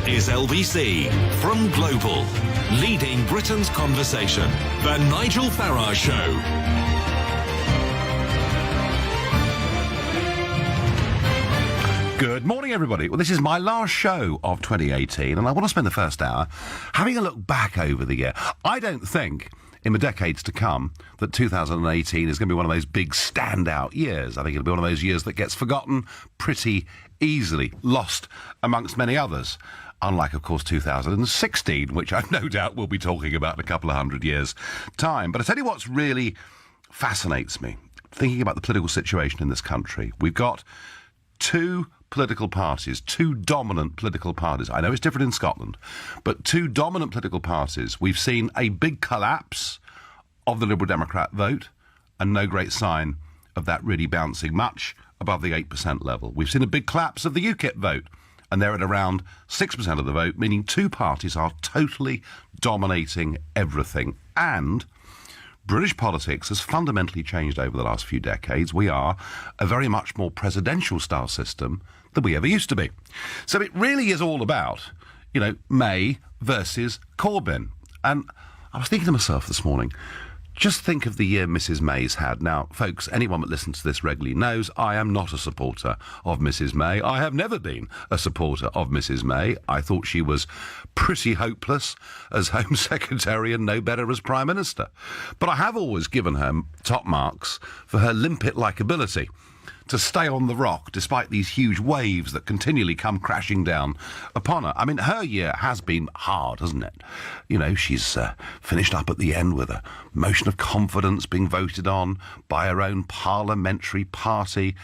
is LBC from Global, leading Britain's conversation. The Nigel Farage Show. Good morning, everybody. Well, this is my last show of 2018, and I want to spend the first hour having a look back over the year. I don't think, in the decades to come, that 2018 is going to be one of those big standout years. I think it'll be one of those years that gets forgotten pretty easily, lost amongst many others. Unlike, of course, 2016, which I've no doubt we'll be talking about in a couple of hundred years' time. But I tell you what's really fascinates me, thinking about the political situation in this country. We've got two political parties, two dominant political parties. I know it's different in Scotland, but two dominant political parties. We've seen a big collapse of the Liberal Democrat vote and no great sign of that really bouncing much above the 8% level. We've seen a big collapse of the UKIP vote, and they're at around 6% of the vote, meaning two parties are totally dominating everything. And British politics has fundamentally changed over the last few decades. We are a very much more presidential-style system than we ever used to be. So it really is all about, May versus Corbyn. And I was thinking to myself this morning, just think of the year Mrs May's had. Now, folks, anyone that listens to this regularly knows I am not a supporter of Mrs May. I have never been a supporter of Mrs May. I thought she was pretty hopeless as Home Secretary and no better as Prime Minister. But I have always given her top marks for her limpet-like ability to stay on the rock despite these huge waves that continually come crashing down upon her. I mean, her year has been hard, hasn't it? She's finished up at the end with a motion of confidence being voted on by her own parliamentary party.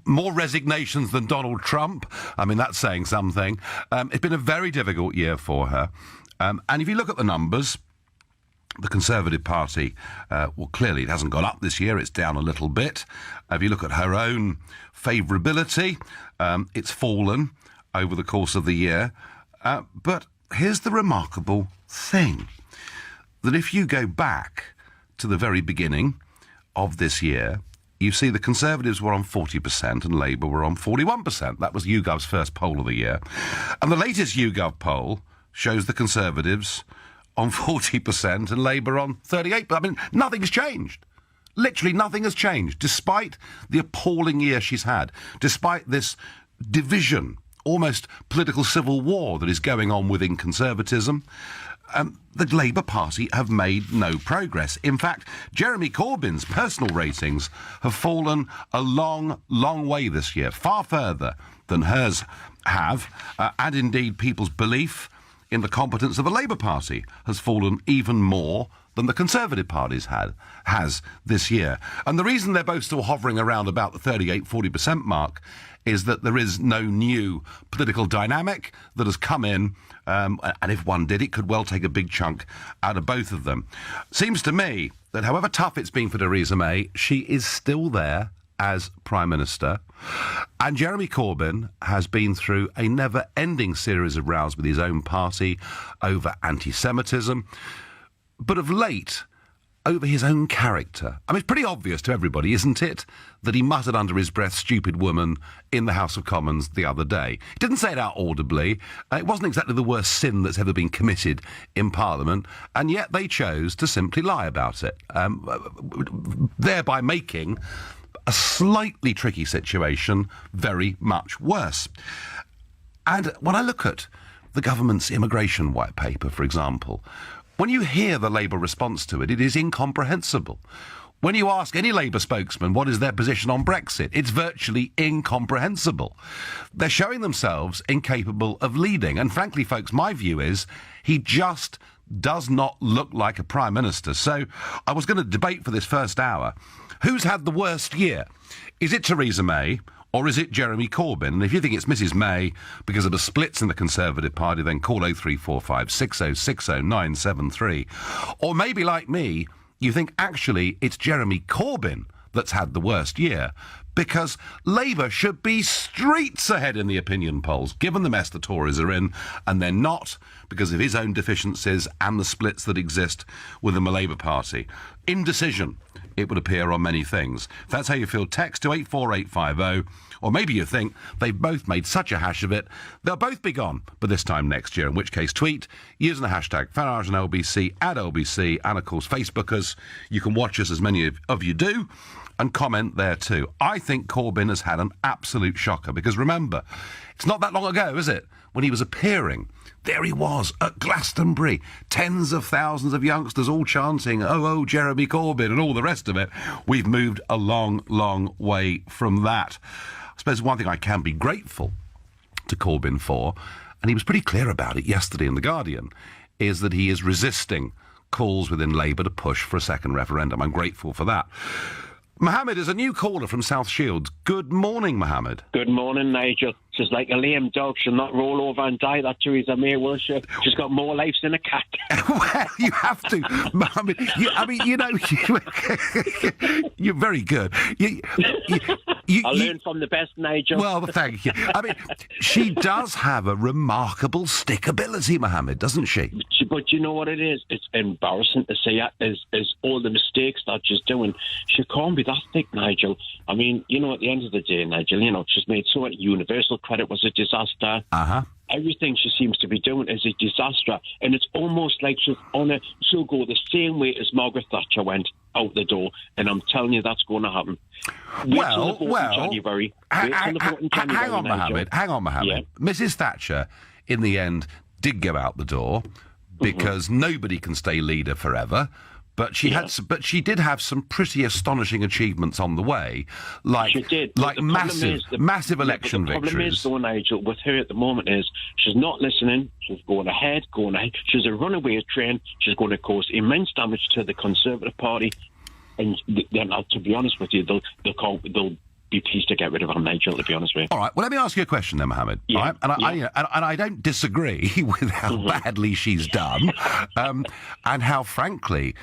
More resignations than Donald Trump. I mean, that's saying something. It's been a very difficult year for her. And if you look at the numbers, the Conservative Party, clearly it hasn't gone up this year, it's down a little bit. If you look at her own favourability, it's fallen over the course of the year. But here's the remarkable thing, that if you go back to the very beginning of this year, you see the Conservatives were on 40% and Labour were on 41%. That was YouGov's first poll of the year. And the latest YouGov poll shows the Conservatives on 40% and Labour on 38%. I mean, nothing's changed. Literally nothing has changed, despite the appalling year she's had, despite this division, almost political civil war that is going on within conservatism. The Labour Party have made no progress. In fact, Jeremy Corbyn's personal ratings have fallen a long, long way this year, far further than hers have, and indeed people's belief in the competence of the Labour Party has fallen even more than the Conservative Party's has this year. And the reason they're both still hovering around about the 38-40% mark is that there is no new political dynamic that has come in, and if one did, it could well take a big chunk out of both of them. Seems to me that however tough it's been for Theresa May, she is still there as Prime Minister, and Jeremy Corbyn has been through a never-ending series of rows with his own party over anti-Semitism, but of late, over his own character. I mean, it's pretty obvious to everybody, isn't it, that he muttered under his breath, "stupid woman," in the House of Commons the other day. He didn't say it out audibly. It wasn't exactly the worst sin that's ever been committed in Parliament, and yet they chose to simply lie about it, thereby making a slightly tricky situation very much worse. And when I look at the government's immigration white paper, for example, when you hear the Labour response to it, it is incomprehensible. When you ask any Labour spokesman what is their position on Brexit, it's virtually incomprehensible. They're showing themselves incapable of leading. And frankly, folks, my view is he just does not look like a Prime Minister. So I was going to debate for this first hour, who's had the worst year? Is it Theresa May or is it Jeremy Corbyn? And if you think it's Mrs May because of the splits in the Conservative Party, then call 0345 6060 973. Or maybe like me, you think actually it's Jeremy Corbyn that's had the worst year, because Labour should be streets ahead in the opinion polls, given the mess the Tories are in, and they're not because of his own deficiencies and the splits that exist within the Labour Party. Indecision it would appear on many things. If that's how you feel, text to 84850, or maybe you think they've both made such a hash of it, they'll both be gone, but this time next year, in which case tweet using the hashtag Farage and LBC, at LBC, and of course Facebook us. You can watch us, as many of you do, and comment there too. I think Corbyn has had an absolute shocker, because remember, it's not that long ago, is it, when he was appearing. There he was at Glastonbury, tens of thousands of youngsters all chanting, oh, Jeremy Corbyn, and all the rest of it. We've moved a long, long way from that. I suppose one thing I can be grateful to Corbyn for, and he was pretty clear about it yesterday in The Guardian, is that he is resisting calls within Labour to push for a second referendum. I'm grateful for that. Mohammed is a new caller from South Shields. Good morning, Mohammed. Good morning, Nigel. She's like a lame dog. She'll not roll over and die, that Theresa May, will she? She's got more lives than a cat. Well, you have to, Mohammed. You're very good. I learned from the best, Nigel. Well, thank you. I mean, she does have a remarkable stickability, Mohammed, doesn't she? But you know what it is? It's embarrassing to say is all the mistakes that she's doing. She can't be that thick, Nigel. I mean, at the end of the day, Nigel, she's made so much. Universal credit was a disaster. Everything she seems to be doing is a disaster. And it's almost like she'll go the same way as Margaret Thatcher went out the door. And I'm telling you, that's going to happen. Well, January. Hang on, Mohammed. Yeah. Mrs. Thatcher, in the end, did go out the door because nobody can stay leader forever. But she did have some pretty astonishing achievements on the way, like massive election victories. The problem is, though, Nigel, with her at the moment is she's not listening. She's going ahead. She's a runaway train. She's going to cause immense damage to the Conservative Party. And then, to be honest with you, they'll be pleased to get rid of her, Nigel, to be honest with you. All right, well, let me ask you a question then, Mohammed. Yeah. All right? And I don't disagree with how badly she's done, and how, frankly,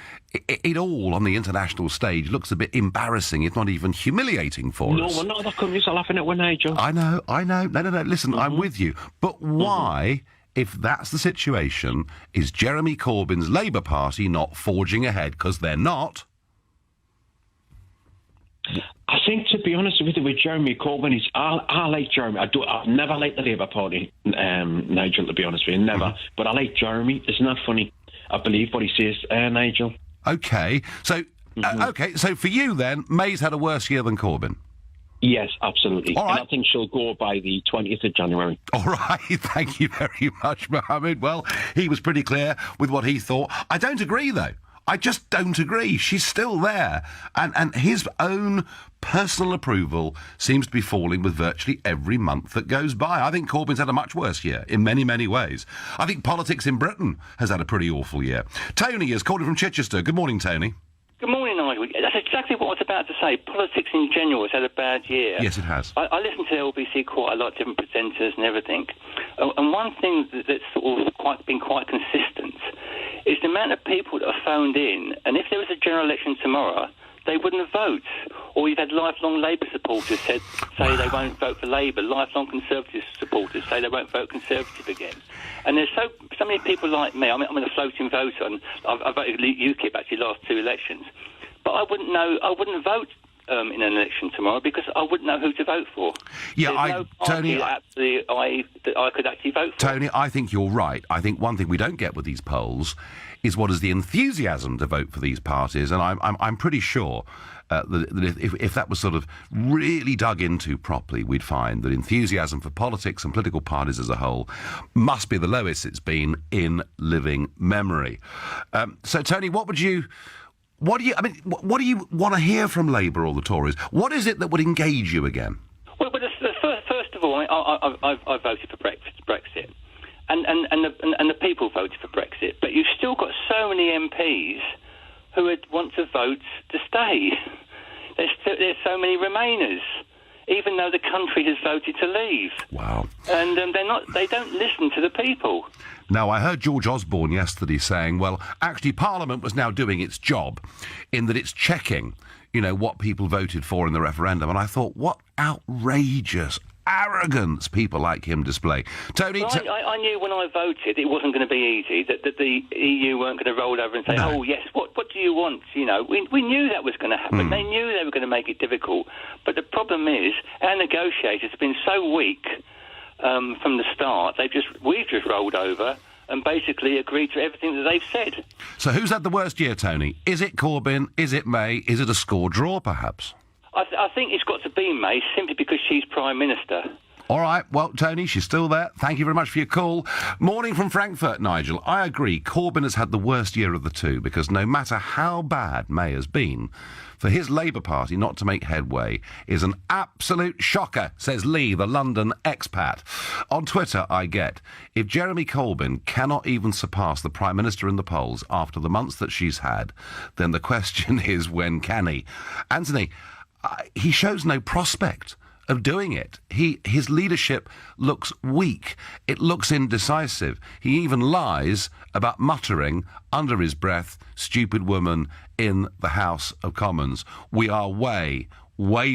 it all on the international stage looks a bit embarrassing, if not even humiliating for us. No, we're not other countries are laughing at one, Nigel. I know. No, listen, I'm with you. But why, if that's the situation, is Jeremy Corbyn's Labour Party not forging ahead? Because they're not. I think, to be honest with you, with Jeremy Corbyn, I like Jeremy. I've never liked the Labour Party, Nigel, to be honest with you, never. But I like Jeremy. Isn't that funny? I believe what he says, Nigel. Okay, so for you then, May's had a worse year than Corbyn. Yes, absolutely. All right. And I think she'll go by the 20th of January. All right, thank you very much, Mohammed. Well, he was pretty clear with what he thought. I don't agree, though. I just don't agree. She's still there. And his own personal approval seems to be falling with virtually every month that goes by. I think Corbyn's had a much worse year in many, many ways. I think politics in Britain has had a pretty awful year. Tony is calling from Chichester. Good morning, Tony. Good morning, Nigel. That's exactly what I was about to say. Politics in general has had a bad year. Yes, it has. I listen to LBC quite a lot, different presenters and everything. And one thing that's sort of been quite consistent is the amount of people that are phoned in, and if there was a general election tomorrow, they wouldn't vote. Or you've had lifelong Labour supporters say they won't vote for Labour, lifelong Conservative supporters say they won't vote Conservative again. And there's so many people like me. I'm a floating voter, and I voted UKIP actually last two elections. But I wouldn't vote in an election tomorrow because I wouldn't know who to vote for. Yeah, Tony, that I could actually vote for. Tony, I think you're right. I think one thing we don't get with these polls is what is the enthusiasm to vote for these parties, and I'm pretty sure that if that was sort of really dug into properly, we'd find that enthusiasm for politics and political parties as a whole must be the lowest it's been in living memory. So, Tony, what do you want to hear from Labour or the Tories? What is it that would engage you again? Well, first of all, I voted for Brexit, and the people voted for Brexit. But you've still got so many MPs who would want to vote to stay. There's so many Remainers, even though the country has voted to leave. Wow! And they don't listen to the people. Now, I heard George Osborne yesterday saying, well, actually, Parliament was now doing its job in that it's checking, what people voted for in the referendum. And I thought, what outrageous arrogance people like him display. Tony... Well, I knew when I voted it wasn't going to be easy, that the EU weren't going to roll over and say, oh, yes, what do you want? You know, we knew that was going to happen. They knew they were going to make it difficult. But the problem is, our negotiators have been so weak from the start. We've just rolled over and basically agreed to everything that they've said. So who's had the worst year, Tony? Is it Corbyn? Is it May? Is it a score draw, perhaps? I think it's got to be May, simply because she's Prime Minister. All right, well, Tony, she's still there. Thank you very much for your call. Morning from Frankfurt, Nigel. I agree, Corbyn has had the worst year of the two, because no matter how bad May has been, for his Labour Party not to make headway is an absolute shocker, says Lee, the London expat. On Twitter, I get, if Jeremy Corbyn cannot even surpass the Prime Minister in the polls after the months that she's had, then the question is, when can he? Anthony, he shows no prospect of doing it. His leadership looks weak. It looks indecisive. He even lies about muttering under his breath, stupid woman, in the House of Commons. We are way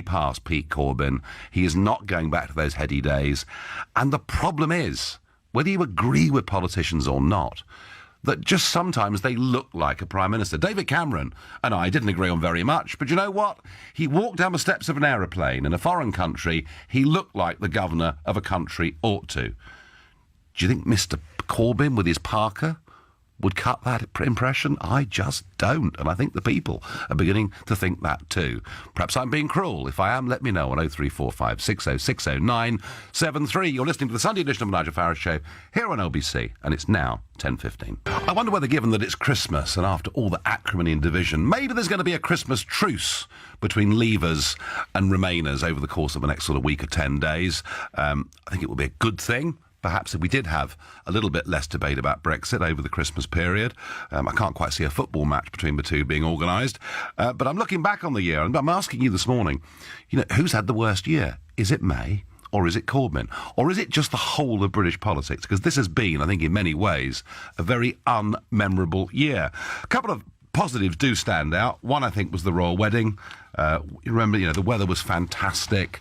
past Pete Corbyn. He is not going back to those heady days. And the problem is, whether you agree with politicians or not, that just sometimes they look like a Prime Minister. David Cameron and I didn't agree on very much, but you know what? He walked down the steps of an aeroplane in a foreign country. He looked like the governor of a country ought to. Do you think Mr. Corbyn, with his parka, would cut that impression? I just don't, and I think the people are beginning to think that too. Perhaps I'm being cruel. If I am, let me know on 0345 60 973. You're listening to the Sunday edition of the Nigel Farage Show here on LBC, and it's now 10:15. I wonder whether, given that it's Christmas and after all the acrimony and division, maybe there's going to be a Christmas truce between Leavers and Remainers over the course of the next sort of week or 10 days. I think it will be a good thing. Perhaps if we did have a little bit less debate about Brexit over the Christmas period. I can't quite see a football match between the two being organised. But I'm looking back on the year, and I'm asking you this morning, you know, who's had the worst year? Is it May? Or is it Corbyn? Or is it just the whole of British politics? Because this has been, I think, in many ways, a very unmemorable year. A couple of positives do stand out. One, I think, was the royal wedding. You remember, the weather was fantastic.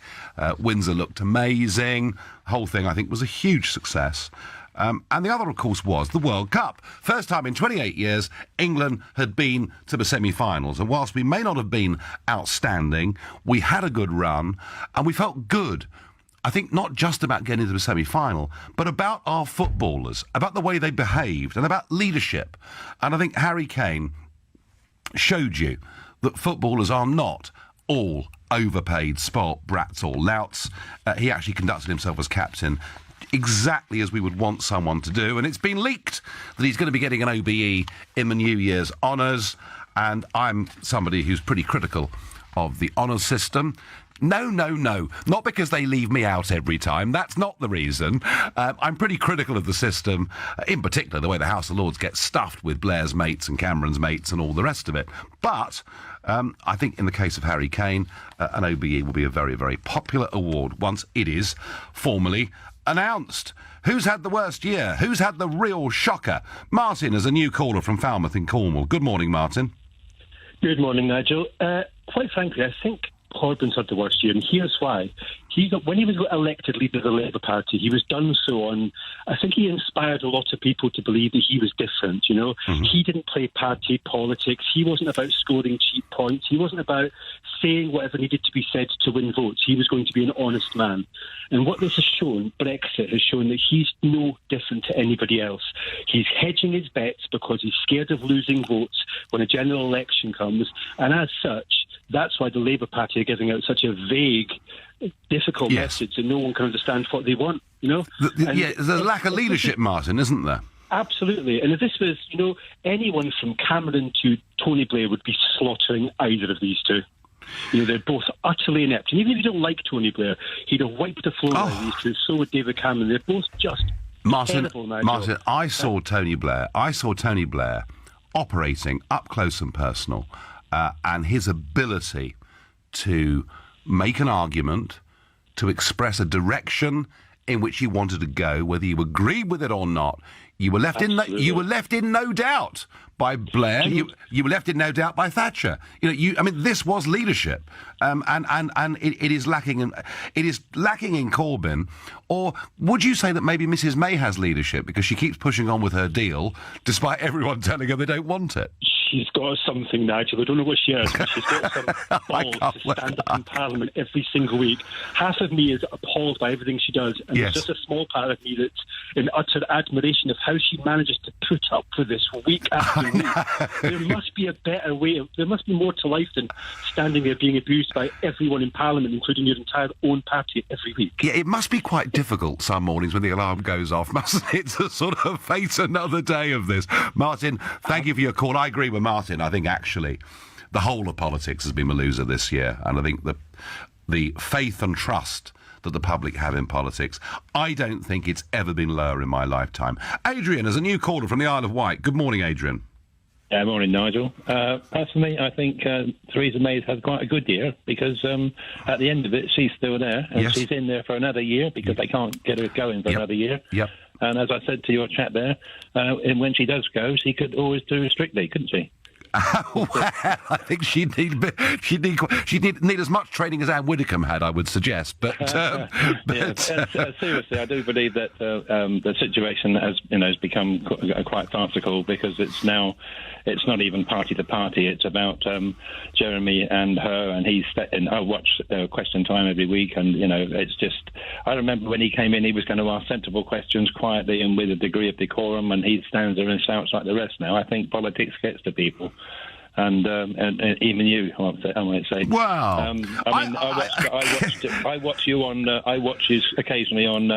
Windsor looked amazing. The whole thing, I think, was a huge success. And the other, of course, was the World Cup. First time in 28 years, England had been to the semi-finals. And whilst we may not have been outstanding, we had a good run and we felt good. I think not just about getting to the semi-final, but about our footballers, about the way they behaved and about leadership. And I think Harry Kane showed you that footballers are not all overpaid, spoilt brats or louts. He actually conducted himself as captain exactly as we would want someone to do, and it's been leaked that he's going to be getting an OBE in the New Year's honours, and I'm somebody who's pretty critical of the honours system. No, not because they leave me out every time. That's not the reason. I'm pretty critical of the system, in particular the way the House of Lords gets stuffed with Blair's mates and Cameron's mates and all the rest of it. But I think in the case of Harry Kane, an OBE will be a very, very popular award once it is formally announced. Who's had the worst year? Who's had the real shocker? Martin is a new caller from Falmouth in Cornwall. Good morning, Martin. Good morning, Nigel. Quite frankly, I think Corbyn's had the worst year, and here's why. When he was elected leader of the Labour Party, he was done so on, I think he inspired a lot of people to believe that he was different, Mm-hmm. He didn't play party politics. He wasn't about scoring cheap points. He wasn't about saying whatever needed to be said to win votes. He was going to be an honest man. And what this has shown, Brexit has shown that he's no different to anybody else. He's hedging his bets because he's scared of losing votes when a general election comes. And as such, that's why the Labour Party are giving out such a vague, difficult message that no one can understand what they want, There's a lack of leadership, Martin, isn't there? Absolutely. And if this was, anyone from Cameron to Tony Blair would be slaughtering either of these two. They're both utterly inept. And even if you don't like Tony Blair, he'd have wiped the floor out of these two. So would David Cameron. They're both just terrible, Nigel. Martin, I saw Tony Blair operating up close and personal, and his ability to make an argument, to express a direction in which he wanted to go, whether you agreed with it or not. You were left Absolutely. you were left in no doubt by Blair. You were left in no doubt by Thatcher. I mean, this was leadership, and it is lacking in Corbyn. Or would you say that maybe Mrs May has leadership because she keeps pushing on with her deal, despite everyone telling her they don't want it? She's got something, Nigel. I don't know what she is, but she's got some balls to stand up in Parliament every single week. Half of me is appalled by everything she does, and Yes. there's just a small part of me that's in utter admiration of how she manages to put up with this week after week. There must be a better way. There must be more to life than standing there being abused by everyone in Parliament, including your entire own party, every week. Yeah, it must be quite difficult some mornings when the alarm goes off, mustn't it, to sort of face another day of this. Martin, thank you for your call. I agree with Martin. I think actually the whole of politics has been a loser this year, and I think the faith and trust that the public have in politics, I don't think it's ever been lower in my lifetime. Adrian is a new caller from the Isle of Wight. Good morning, Adrian. Morning, Nigel. Personally, I think Theresa May's had quite a good year because at the end of it, she's still there and Yes. she's in there for another year because they can't get her going for another year. Yep. And as I said to your chat there, and when she does go, she could always do strictly, couldn't she? Well, I think she'd need as much training as Anne Widdecombe had, I would suggest. But Seriously, I do believe that the situation has become quite farcical because it's not even party to party. It's about Jeremy and her, and I watch Question Time every week, and it's just. I remember when he came in, he was going to ask sensible questions quietly and with a degree of decorum, and he stands there and shouts like the rest. Now I think politics gets to people. And even you, I might say. Wow. I watch you occasionally on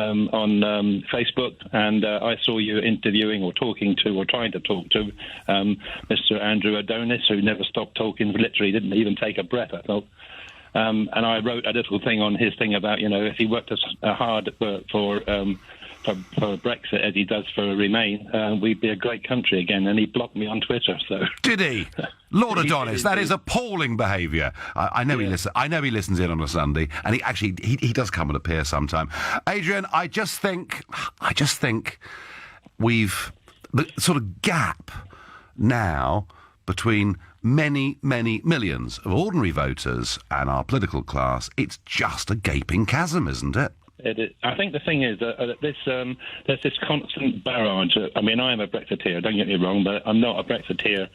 Facebook, and I saw you interviewing or talking to or trying to talk to Mr. Andrew Adonis, who never stopped talking. Literally, didn't even take a breath. I thought. And I wrote a little thing on his thing about if he worked as hard for Brexit as he does for Remain, we'd be a great country again. And he blocked me on Twitter. So did he? Lord Adonis, that is appalling behaviour. I know he listens. I know he listens in on a Sunday, and he does come and appear sometime. Adrian, I just think we've the sort of gap now between many millions of ordinary voters and our political class. It's just a gaping chasm, isn't it? I think the thing is that there's this constant barrage. I mean, I am a Brexiteer, don't get me wrong, but I'm not a Brexiteer,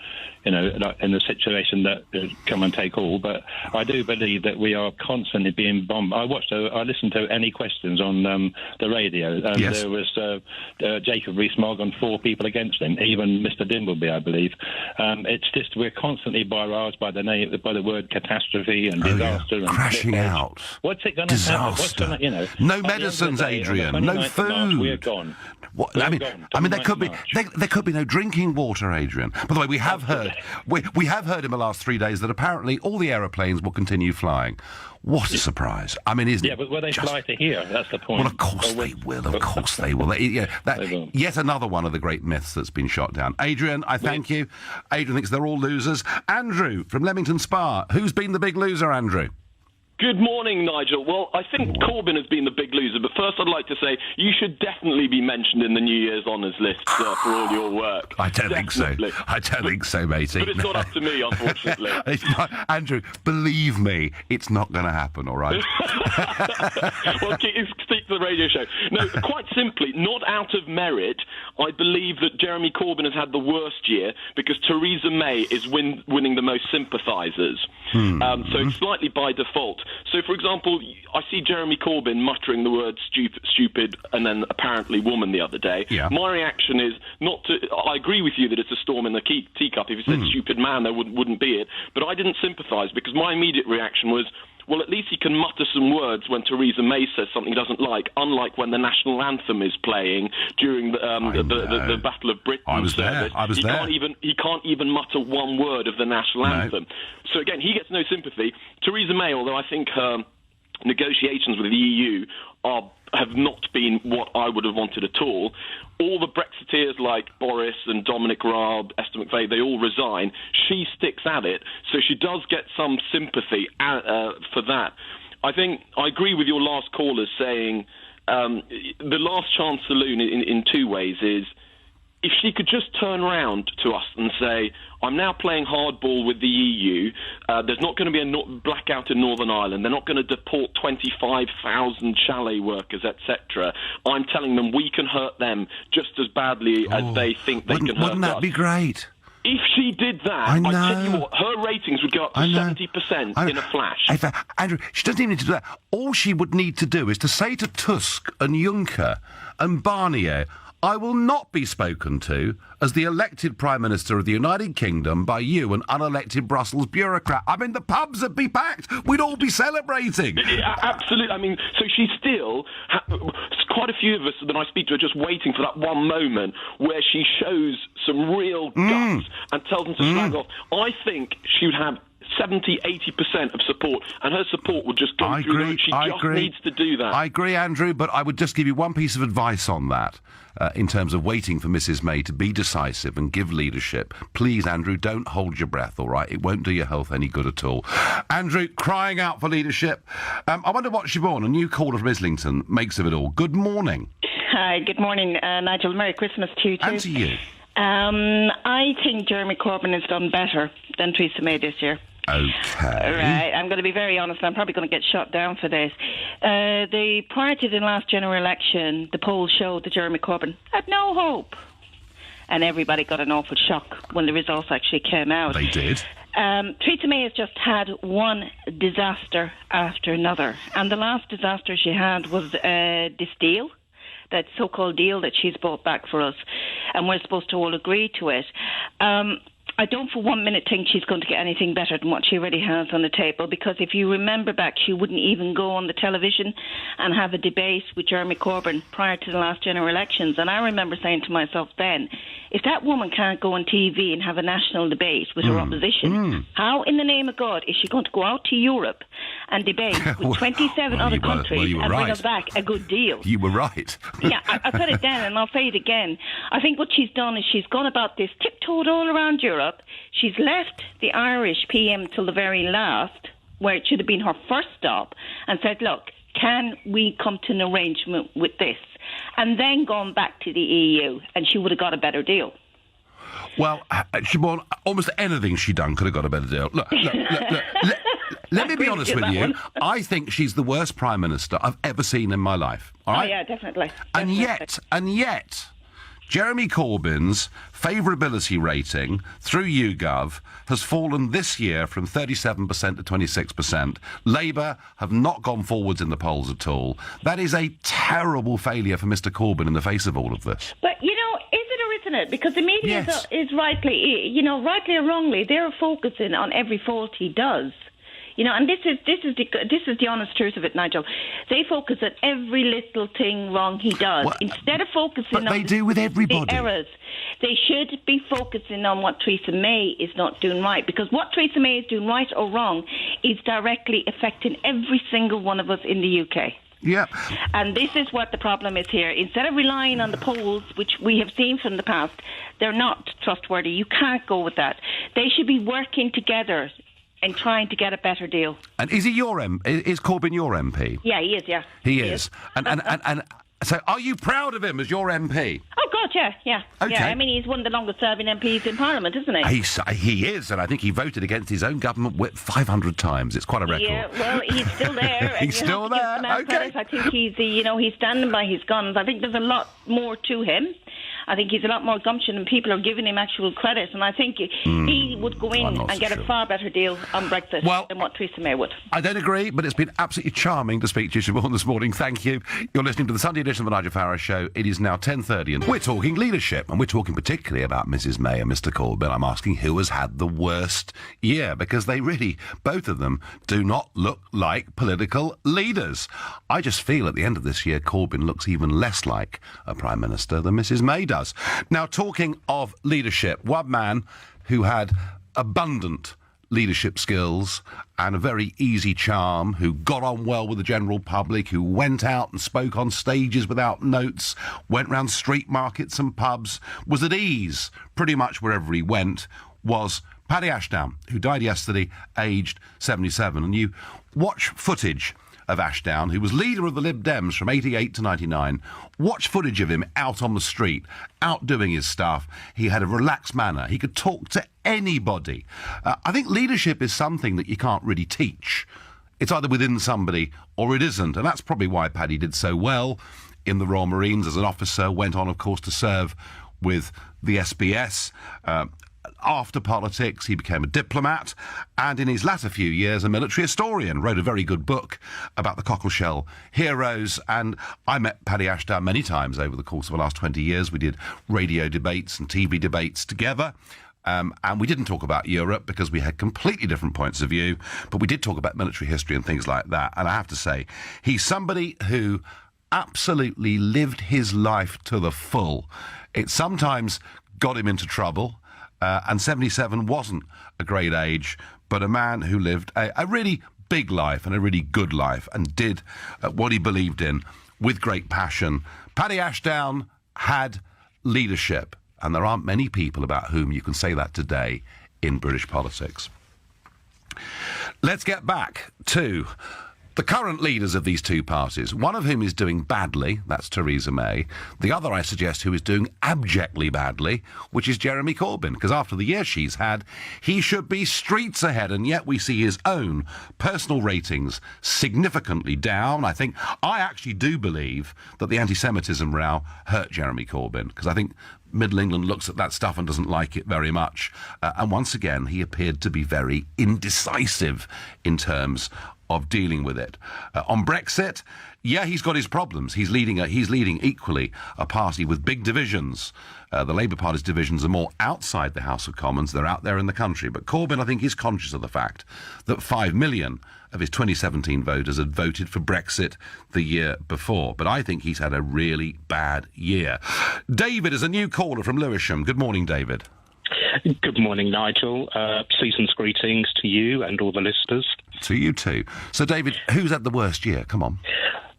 in the situation that come and take all. But I do believe that we are constantly being bombed. I listened to Any Questions on the radio, and Yes. there was Jacob Rees-Mogg and 4 people against him, even Mr. Dimbleby, I believe. It's just we're constantly barraged by the word catastrophe and disaster and crashing out. What's it going to happen? What's Disaster. going to, No medicines, Adrian. No food. We're gone. What, I mean, there could be no drinking water, Adrian. By the way, we have heard in the last 3 days that apparently all the aeroplanes will continue flying. What a surprise! I mean, isn't it? Yeah, but will they fly to here? That's the point. Well, of course they will. Of course they will. They will. Yet another one of the great myths that's been shot down. Adrian, I thank you. Adrian thinks they're all losers. Andrew from Leamington Spa. Who's been the big loser, Andrew? Good morning, Nigel. Well, I think Corbyn has been the big loser, but first I'd like to say you should definitely be mentioned in the New Year's honours list for all your work. I don't think so. I don't think so, matey. But it's not up to me, unfortunately. Andrew, believe me, it's not going to happen, all right? Well, stick to the radio show. No, quite simply, not out of merit, I believe that Jeremy Corbyn has had the worst year because Theresa May is winning the most sympathisers. So it's slightly by default. So, for example, I see Jeremy Corbyn muttering the word stupid and then apparently woman the other day. Yeah. My reaction is not to... I agree with you that it's a storm in the teacup. If he said stupid man, there wouldn't be it. But I didn't sympathise because my immediate reaction was, well, at least he can mutter some words when Theresa May says something he doesn't like, unlike when the national anthem is playing during the Battle of Britain I was service. there. He can't even mutter one word of the national anthem. So again, he gets no sympathy. Theresa May, although I think her negotiations with the EU have not been what I would have wanted at all. All the Brexiteers like Boris and Dominic Raab, Esther McVeigh, they all resign. She sticks at it, so she does get some sympathy for that. I think I agree with your last callers saying the last chance saloon in 2 ways is if she could just turn around to us and say, I'm now playing hardball with the EU, there's not going to be a blackout in Northern Ireland, they're not going to deport 25,000 chalet workers, etc. I'm telling them we can hurt them just as badly as they think they can hurt us. Wouldn't that be great? If she did that, I tell you what, her ratings would go up to 70% in a flash. Andrew, she doesn't even need to do that. All she would need to do is to say to Tusk and Juncker and Barnier, I will not be spoken to as the elected Prime Minister of the United Kingdom by you, an unelected Brussels bureaucrat. I mean, the pubs would be packed. We'd all be celebrating. Absolutely. I mean, so she's still... quite a few of us that I speak to are just waiting for that one moment where she shows some real guts and tells them to slag off. I think she would have 70-80% of support, and her support would just go through. She just needs to do that. I agree, Andrew, but I would just give you one piece of advice on that. In terms of waiting for Mrs May to be decisive and give leadership. Please, Andrew, don't hold your breath, all right? It won't do your health any good at all. Andrew, crying out for leadership. I wonder what Siobhan, a new caller from Islington, makes of it all. Good morning. Hi, good morning, Nigel. Merry Christmas to you too. And to you. I think Jeremy Corbyn has done better than Theresa May this year. Okay. Right, I'm going to be very honest. I'm probably going to get shot down for this. Prior to the last general election, the polls showed that Jeremy Corbyn had no hope. And everybody got an awful shock when the results actually came out. They did. Theresa May has just had one disaster after another. And the last disaster she had was this deal, that so-called deal that she's brought back for us. And we're supposed to all agree to it. I don't for 1 minute think she's going to get anything better than what she already has on the table, because if you remember back, she wouldn't even go on the television and have a debate with Jeremy Corbyn prior to the last general elections. And I remember saying to myself then, if that woman can't go on TV and have a national debate with her opposition, how in the name of God is she going to go out to Europe and debate with 27 other countries and bring us back a good deal? You were right. Yeah, I said it then and I'll say it again. I think what she's done is she's gone about this, tiptoed all around Europe. She's left the Irish PM till the very last, where it should have been her first stop, and said, look, can we come to an arrangement with this? And then gone back to the EU, and she would have got a better deal. Well, Siobhan, almost anything she'd done could have got a better deal. Look. Let me be honest with you. I think she's the worst Prime Minister I've ever seen in my life. All right? Oh, yeah, definitely. And yet, Jeremy Corbyn's favourability rating through YouGov has fallen this year from 37% to 26%. Labour have not gone forwards in the polls at all. That is a terrible failure for Mr Corbyn in the face of all of this. But, is it or isn't it? Because the media is rightly or wrongly, they're focusing on every fault he does. And this is the honest truth of it, Nigel. They focus on every little thing wrong he does. Well, instead of focusing on do with everybody. The errors. They should be focusing on what Theresa May is not doing right, because what Theresa May is doing right or wrong is directly affecting every single one of us in the UK. Yeah. And this is what the problem is here. Instead of relying on the polls, which we have seen from the past, they're not trustworthy. You can't go with that. They should be working together and trying to get a better deal. And is he is Corbyn your MP? Yeah, he is, yeah. He is. And so are you proud of him as your MP? Oh, God, yeah. Okay. Yeah, I mean, he's one of the longest-serving MPs in Parliament, isn't he? He is, and I think he voted against his own government 500 times. It's quite a record. Yeah, well, he's still there. He's still there, okay. I think he's standing by his guns. I think there's a lot more to him. I think he's a lot more gumption, and people are giving him actual credit. And I think he would go in and get a far better deal on Brexit than what Theresa May would. I don't agree, but it's been absolutely charming to speak to you, Siobhan, this morning. Thank you. You're listening to the Sunday edition of the Nigel Farage Show. It is now 10:30, and we're talking leadership, and we're talking particularly about Mrs May and Mr Corbyn. I'm asking who has had the worst year, because they really, both of them, do not look like political leaders. I just feel at the end of this year, Corbyn looks even less like a Prime Minister than Mrs May does. Now, talking of leadership, one man who had abundant leadership skills and a very easy charm, who got on well with the general public, who went out and spoke on stages without notes, went round street markets and pubs, was at ease pretty much wherever he went, was Paddy Ashdown, who died yesterday, aged 77. And you watch footage of Ashdown, who was leader of the Lib Dems from 88 to 99. Watch footage of him out on the street, out doing his stuff. He had a relaxed manner. He could talk to anybody. I think leadership is something that you can't really teach. It's either within somebody or it isn't, and that's probably why Paddy did so well in the Royal Marines as an officer, went on, of course, to serve with the SBS. After politics, he became a diplomat, and in his latter few years, a military historian, wrote a very good book about the Cockleshell heroes, and I met Paddy Ashdown many times over the course of the last 20 years. We did radio debates and TV debates together. And we didn't talk about Europe because we had completely different points of view, but we did talk about military history and things like that. And I have to say, he's somebody who absolutely lived his life to the full. It sometimes got him into trouble, and 77 wasn't a great age, but a man who lived a really big life and a really good life and did what he believed in with great passion. Paddy Ashdown had leadership, and there aren't many people about whom you can say that today in British politics. Let's get back to the current leaders of these two parties, one of whom is doing badly, that's Theresa May. The other, I suggest, who is doing abjectly badly, which is Jeremy Corbyn, because after the year she's had, he should be streets ahead, and yet we see his own personal ratings significantly down. I actually do believe that the anti-Semitism row hurt Jeremy Corbyn, because I think Middle England looks at that stuff and doesn't like it very much. And once again, he appeared to be very indecisive in terms of dealing with it. On Brexit, yeah, he's got his problems. He's leading equally a party with big divisions. The Labour Party's divisions are more outside the House of Commons. They're out there in the country. But Corbyn, I think, is conscious of the fact that 5 million of his 2017 voters had voted for Brexit the year before. But I think he's had a really bad year. David is a new caller from Lewisham. Good morning, David. Good morning, Nigel. Season's greetings to you and all the listeners. To you too. So, David, who's had the worst year? Come on.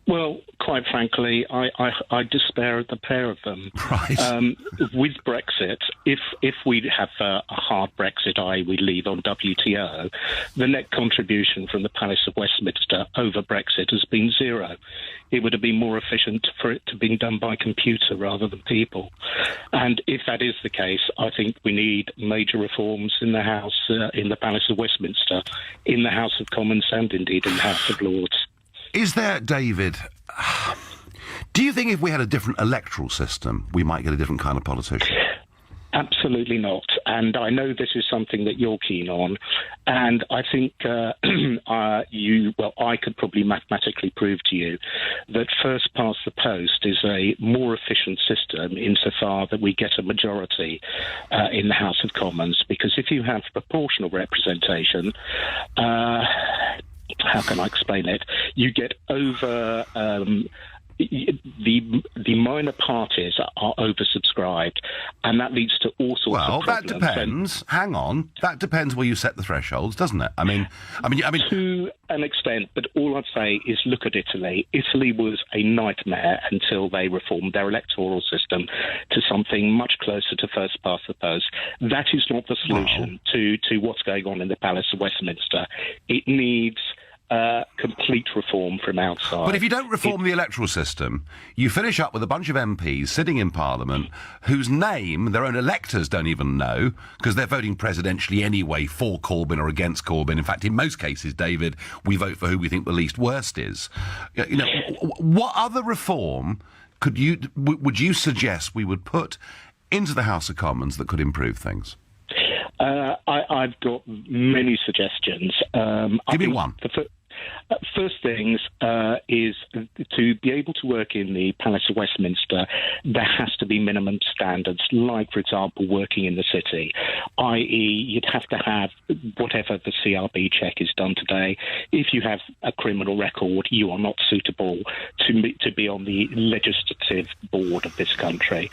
Well, quite frankly, I despair of the pair of them. Right. With Brexit, if we have a hard Brexit, i.e. we leave on WTO, the net contribution from the Palace of Westminster over Brexit has been zero. It would have been more efficient for it to be done by computer rather than people. And if that is the case, I think we need major reforms in the House, in the Palace of Westminster, in the House of Commons and indeed in the House of Lords. Is there, David, do you think if we had a different electoral system, we might get a different kind of politician? Absolutely not. And I know this is something that you're keen on. And I think I could probably mathematically prove to you that first past the post is a more efficient system insofar that we get a majority in the House of Commons. Because if you have proportional representation, how can I explain it? You get over the minor parties are oversubscribed, and that leads to all sorts of problems. Well, that depends. Hang on, that depends where you set the thresholds, doesn't it? I mean, to an extent. But all I'd say is look at Italy. Italy was a nightmare until they reformed their electoral system to something much closer to first past the post. That is not the solution to what's going on in the Palace of Westminster. It needs complete reform from outside. But if you don't reform the electoral system, you finish up with a bunch of MPs sitting in Parliament whose name their own electors don't even know, because they're voting presidentially anyway for Corbyn or against Corbyn. In fact, in most cases, David, we vote for who we think the least worst is. You know, what other reform would you suggest we would put into the House of Commons that could improve things? I've got many suggestions. Give me one. First things is to be able to work in the Palace of Westminster, there has to be minimum standards, like, for example, working in the city, i.e. you'd have to have whatever the CRB check is done today. If you have a criminal record, you are not suitable to be on the legislative board of this country.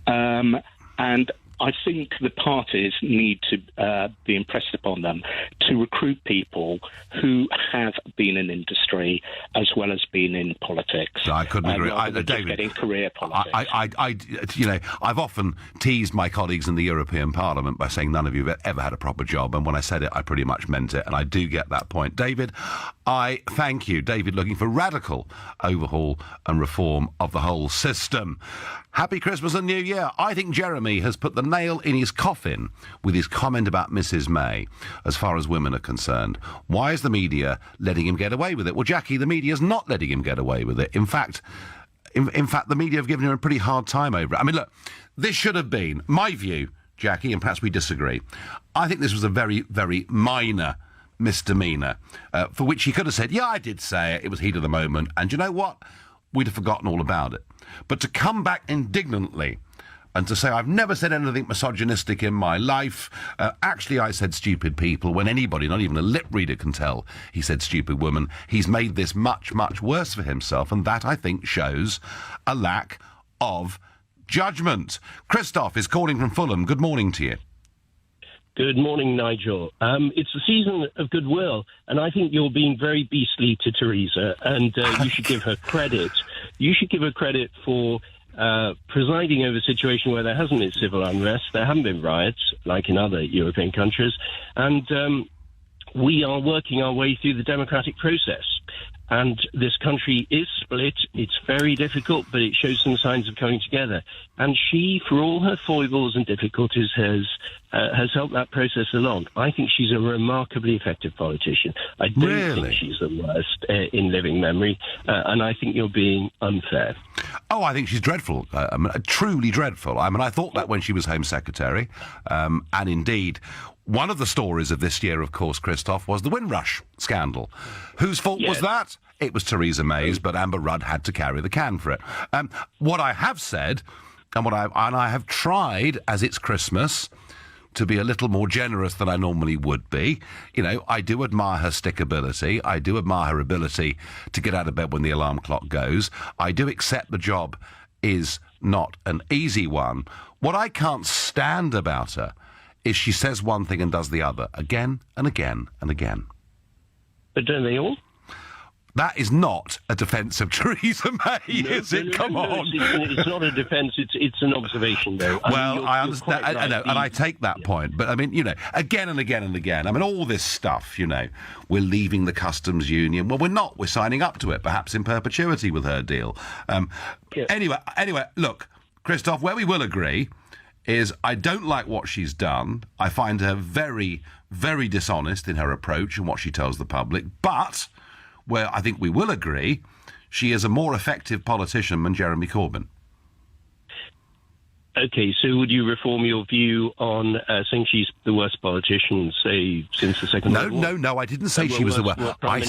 And I think the parties need to be impressed upon them to recruit people who have been in industry as well as been in politics. I couldn't agree. David, getting career politics. I've often teased my colleagues in the European Parliament by saying none of you have ever had a proper job, and when I said it, I pretty much meant it, and I do get that point. David, I thank you. David looking for radical overhaul and reform of the whole system. Happy Christmas and New Year. I think Jeremy has put the nail in his coffin with his comment about Mrs May as far as women are concerned. Why is the media letting him get away with it? Well, Jackie, the media's not letting him get away with it. In fact, the media have given him a pretty hard time over it. I mean, look, this should have been, my view, Jackie, and perhaps we disagree. I think this was a very, very minor misdemeanour, for which he could have said, yeah, I did say it was heat of the moment, and you know what? We'd have forgotten all about it. But to come back indignantly and to say, I've never said anything misogynistic in my life, actually I said stupid people, when anybody, not even a lip reader, can tell he said stupid woman, he's made this much, much worse for himself, and that, I think, shows a lack of judgment. Christoph is calling from Fulham. Good morning to you. Good morning, Nigel. It's the season of goodwill, and I think you're being very beastly to Theresa, and you should give her credit. You should give her credit for presiding over a situation where there hasn't been civil unrest, there haven't been riots, like in other European countries, and we are working our way through the democratic process. And this country is split. It's very difficult, but it shows some signs of coming together. And she, for all her foibles and difficulties, has helped that process along. I think she's a remarkably effective politician. I don't think she's the worst in living memory, and I think you're being unfair. Oh, I think she's dreadful, truly dreadful. I mean, I thought that when she was Home Secretary, and indeed, one of the stories of this year, of course, Christoph, was the Windrush scandal. Whose fault was that? It was Theresa May's, but Amber Rudd had to carry the can for it. What I have said, and I have tried, as it's Christmas, to be a little more generous than I normally would be. You know, I do admire her stickability. I do admire her ability to get out of bed when the alarm clock goes. I do accept the job is not an easy one. What I can't stand about her is she says one thing and does the other, again and again and again. But don't they all? That is not a defence of Theresa May, is it? Come on. It's not a defence, it's an observation, though. Well, I understand, I know, and I take that point. But, I mean, you know, again and again and again, I mean, all this stuff, you know, we're leaving the customs union. Well, we're not. We're signing up to it, perhaps in perpetuity with her deal. Anyway, look, Christoph, where we will agree is I don't like what she's done. I find her very, very dishonest in her approach and what she tells the public. But where I think we will agree, she is a more effective politician than Jeremy Corbyn. Okay, so would you reform your view on saying she's the worst politician, say, since the Second World War? No, I didn't say she was the worst. Worst Prime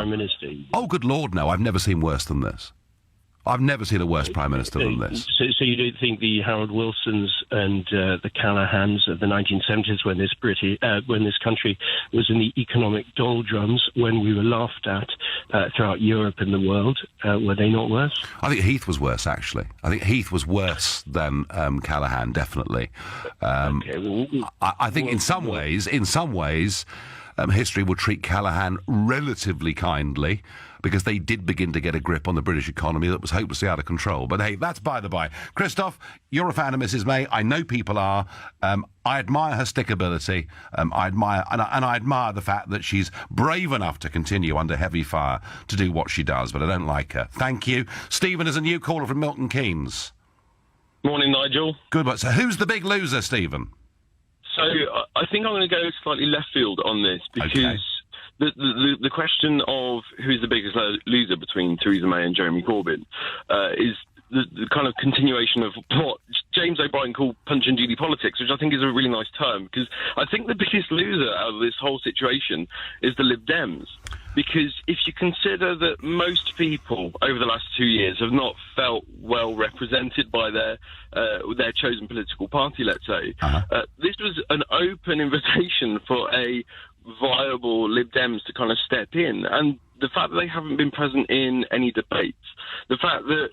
Minister. Oh, good Lord, no, I've never seen worse than this. I've never seen a worse Prime Minister than this. So you don't think the Harold Wilsons and the Callahans of the 1970s, when this country was in the economic doldrums, when we were laughed at throughout Europe and the world, were they not worse? I think Heath was worse, actually. I think Heath was worse than Callaghan, definitely. I think in some ways, history will treat Callaghan relatively kindly, because they did begin to get a grip on the British economy that was hopelessly out of control. But hey, that's by the by. Christoph, you're a fan of Mrs May. I know people are. I admire her stickability. I admire the fact that she's brave enough to continue under heavy fire to do what she does, but I don't like her. Thank you. Stephen is a new caller from Milton Keynes. Morning, Nigel. Good. So who's the big loser, Stephen? So I think I'm going to go slightly left field on this, because the question of who's the biggest loser between Theresa May and Jeremy Corbyn is the kind of continuation of what James O'Brien called punch and judy politics, which I think is a really nice term, because I think the biggest loser out of this whole situation is the Lib Dems. Because if you consider that most people over the last 2 years have not felt well represented by their chosen political party, let's say, this was an open invitation for a viable Lib Dems to kind of step in. And the fact that they haven't been present in any debates, the fact that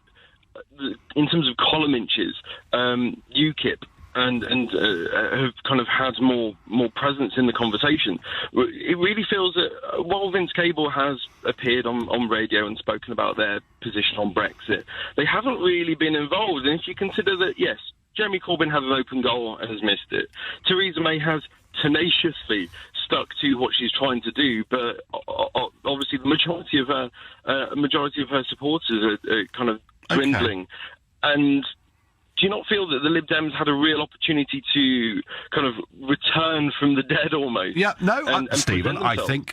in terms of column inches, UKIP and have kind of had more presence in the conversation. It really feels that while Vince Cable has appeared on radio and spoken about their position on Brexit, they haven't really been involved. And if you consider that, yes, Jeremy Corbyn has an open goal and has missed it, Theresa May has tenaciously stuck to what she's trying to do, but obviously the majority of her supporters are kind of dwindling. And do you not feel that the Lib Dems had a real opportunity to kind of return from the dead almost? Yeah, no, Stephen, I think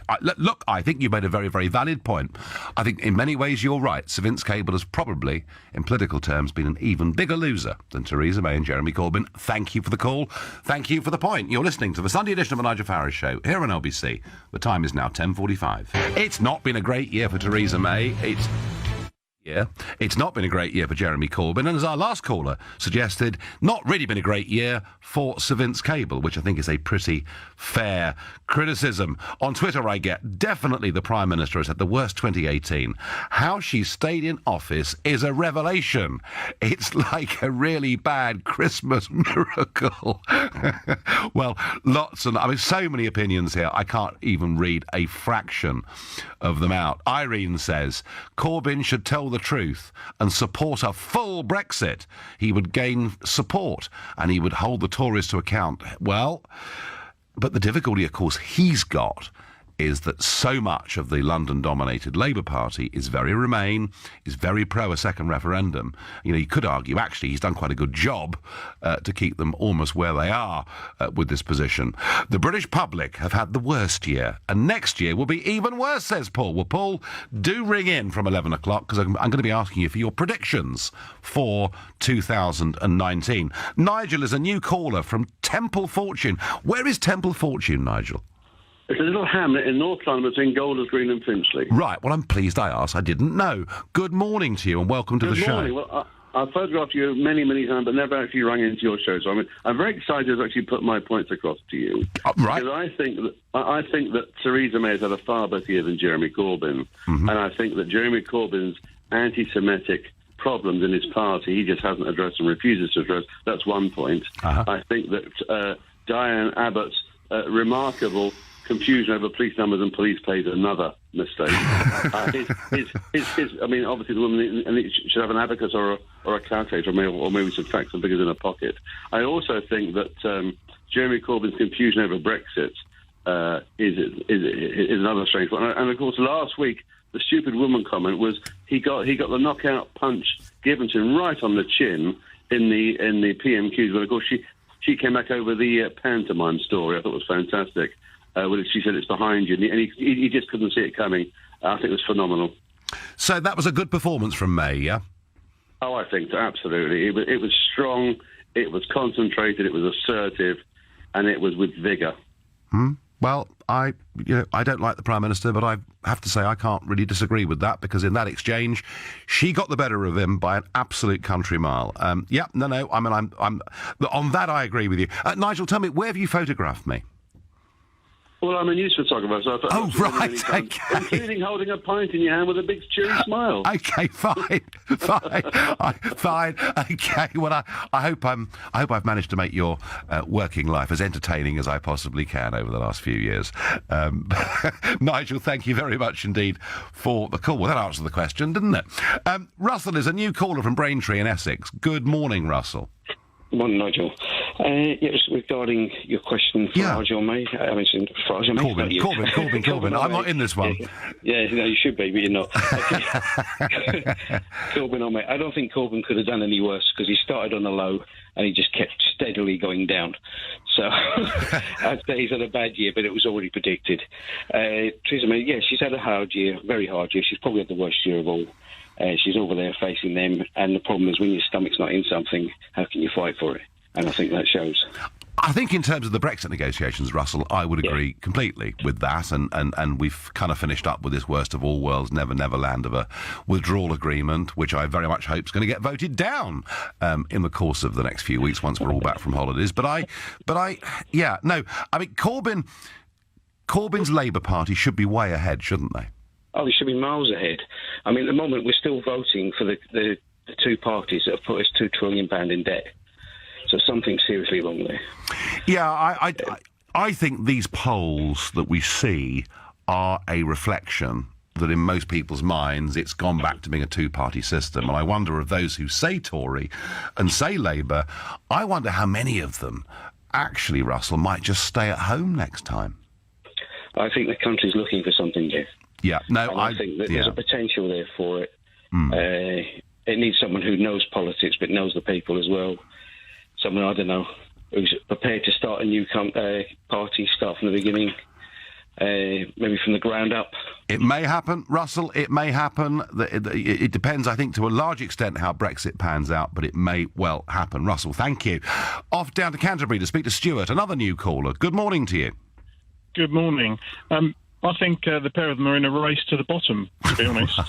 you made a very, very valid point. I think in many ways you're right. Sir Vince Cable has probably, in political terms, been an even bigger loser than Theresa May and Jeremy Corbyn. Thank you for the call. Thank you for the point. You're listening to the Sunday edition of the Nigel Farage Show here on LBC. The time is now 10:45. It's not been a great year for Theresa May. It's not been a great year for Jeremy Corbyn, and as our last caller suggested, not really been a great year for Sir Vince Cable, which I think is a pretty fair criticism. On Twitter I get, definitely the Prime Minister has had the worst 2018. How she stayed in office is a revelation. It's like a really bad Christmas miracle. Well, so many opinions here, I can't even read a fraction of them out. Irene says, Corbyn should tell the truth and support a full Brexit. He would gain support and he would hold the Tories to account. Well, but the difficulty, of course, he's got is that so much of the London-dominated Labour Party is very Remain, is very pro a second referendum. You know, you could argue, actually, he's done quite a good job to keep them almost where they are with this position. The British public have had the worst year, and next year will be even worse, says Paul. Well, Paul, do ring in from 11 o'clock, because I'm going to be asking you for your predictions for 2019. Nigel is a new caller from Temple Fortune. Where is Temple Fortune, Nigel? It's a little hamlet in North London between Golders Green and Finchley. Right, well, I'm pleased I asked. I didn't know. Good morning to you and welcome to the show. Good morning. Well, I've photographed you many, many times, but never actually rang into your show. So I'm very excited to actually put my points across to you. Right. Because I think that Theresa May has had a far better year than Jeremy Corbyn. Mm-hmm. And I think that Jeremy Corbyn's anti-Semitic problems in his party, he just hasn't addressed and refuses to address. That's one point. Uh-huh. I think that Diane Abbott's remarkable confusion over police numbers and police pay is another mistake. Obviously the woman should have an abacus or a calculator or maybe some facts and figures in her pocket. I also think that Jeremy Corbyn's confusion over Brexit is another strange one. And of course, last week the stupid woman comment was he got the knockout punch given to him right on the chin in the PMQs. But of course, she came back over the pantomime story. I thought it was fantastic. She said it's behind you, and he just couldn't see it coming. I think it was phenomenal. So that was a good performance from May, yeah? Oh, I think so, absolutely. It was strong, it was concentrated, it was assertive, and it was with vigour. Well, I don't like the Prime Minister, but I have to say I can't really disagree with that, because in that exchange, she got the better of him by an absolute country mile. I'm on that I agree with you. Nigel, tell me, where have you photographed me? Well, I'm a news photographer, so oh, right, okay. Including holding a pint in your hand with a big cheery smile. Okay, fine. Okay, well, I hope I've managed to make your working life as entertaining as I possibly can over the last few years. Nigel, thank you very much indeed for the call. Well, that answered the question, didn't it? Russell is a new caller from Braintree in Essex. Good morning, Russell. Good morning, Nigel. It was regarding your question for Farage or May. Farage or May? Corbyn. I'm not in this one. Yeah, no, you should be, but you're not. Corbyn or May. I don't think Corbyn could have done any worse, because he started on a low and he just kept steadily going down. So I'd say he's had a bad year, but it was already predicted. Theresa May, she's had a hard year, very hard year. She's probably had the worst year of all. She's over there facing them, and the problem is when your stomach's not in something, how can you fight for it? And I think that shows. I think in terms of the Brexit negotiations, Russell, I would agree completely with that, and we've kind of finished up with this worst of all worlds, never land of a withdrawal agreement, which I very much hope is going to get voted down in the course of the next few weeks once we're all back from holidays. Corbyn's Labour Party should be way ahead, shouldn't they? Oh, they should be miles ahead. I mean, at the moment, we're still voting for the two parties that have put us £2 trillion in debt. So something's seriously wrong there. Yeah, I think these polls that we see are a reflection that in most people's minds it's gone back to being a two-party system. And I wonder of those who say Tory and say Labour, I wonder how many of them actually, Russell, might just stay at home next time. I think the country's looking for something new. Yeah, no, and I think that there's a potential there for it. It needs someone who knows politics but knows the people as well. Someone, I don't know, who's prepared to start a new party, start from the beginning, maybe from the ground up. It may happen, Russell, it may happen. It depends, I think, to a large extent how Brexit pans out, but it may well happen. Russell, thank you. Off down to Canterbury to speak to Stuart, another new caller. Good morning to you. Good morning. I think the pair of them are in a race to the bottom, to be honest.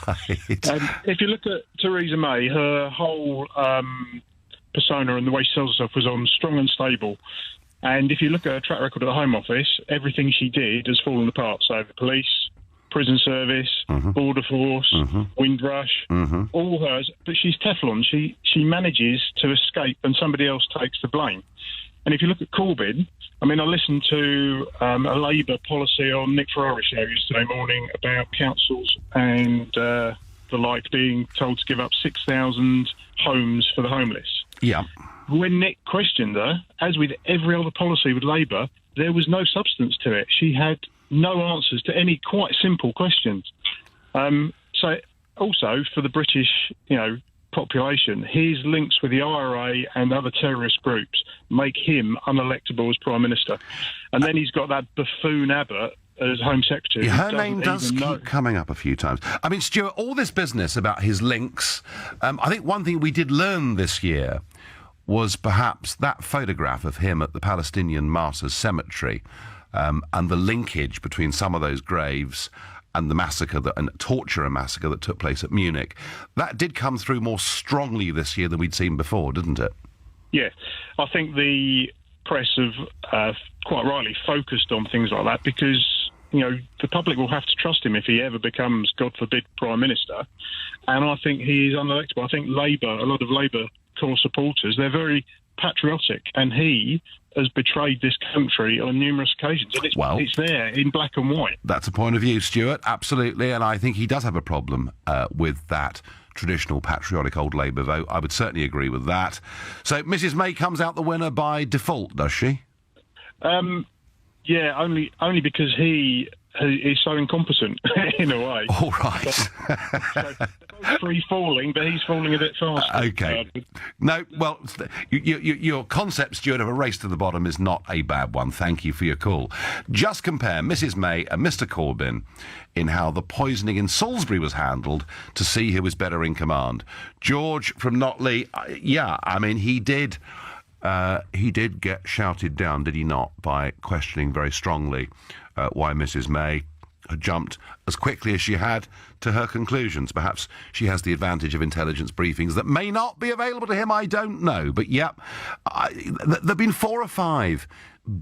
If you look at Theresa May, her whole persona and the way she sells herself was on strong and stable. And if you look at her track record at the Home Office, everything she did has fallen apart. So the police, prison service, border force, Windrush, all hers. But she's Teflon. She manages to escape and somebody else takes the blame. And if you look at Corbyn, I mean, I listened to a Labour policy on Nick Farage Show yesterday morning about councils and the like being told to give up 6,000 homes for the homeless. Yeah. When Nick questioned her, as with every other policy with Labour, there was no substance to it. She had no answers to any quite simple questions. So also for the British, population, his links with the IRA and other terrorist groups make him unelectable as Prime Minister. And then he's got that buffoon Abbott as Home Secretary. Yeah, her name does keep coming up a few times. I mean, Stuart, all this business about his links, I think one thing we did learn this year was perhaps that photograph of him at the Palestinian Martyrs Cemetery and the linkage between some of those graves and the massacre, and torture and massacre that took place at Munich. That did come through more strongly this year than we'd seen before, didn't it? Yeah, I think the press have quite rightly focused on things like that because, the public will have to trust him if he ever becomes, God forbid, Prime Minister. And I think he is unelectable. I think Labour, a lot of Labour core supporters, they're very patriotic, and he has betrayed this country on numerous occasions. And it's there in black and white. That's a point of view, Stuart, absolutely, and I think he does have a problem with that traditional patriotic old Labour vote. I would certainly agree with that. So Mrs May comes out the winner by default, does she? Yeah, only because he is so incompetent in a way. All right. So they're both free falling, but he's falling a bit faster. Okay. No, well, your concept, Stuart, of a race to the bottom is not a bad one. Thank you for your call. Just compare Mrs May and Mr Corbyn in how the poisoning in Salisbury was handled to see who was better in command. George from Notley, he did get shouted down, did he not, by questioning very strongly why Mrs May had jumped as quickly as she had to her conclusions. Perhaps she has the advantage of intelligence briefings that may not be available to him, I don't know. But there have been 4 or 5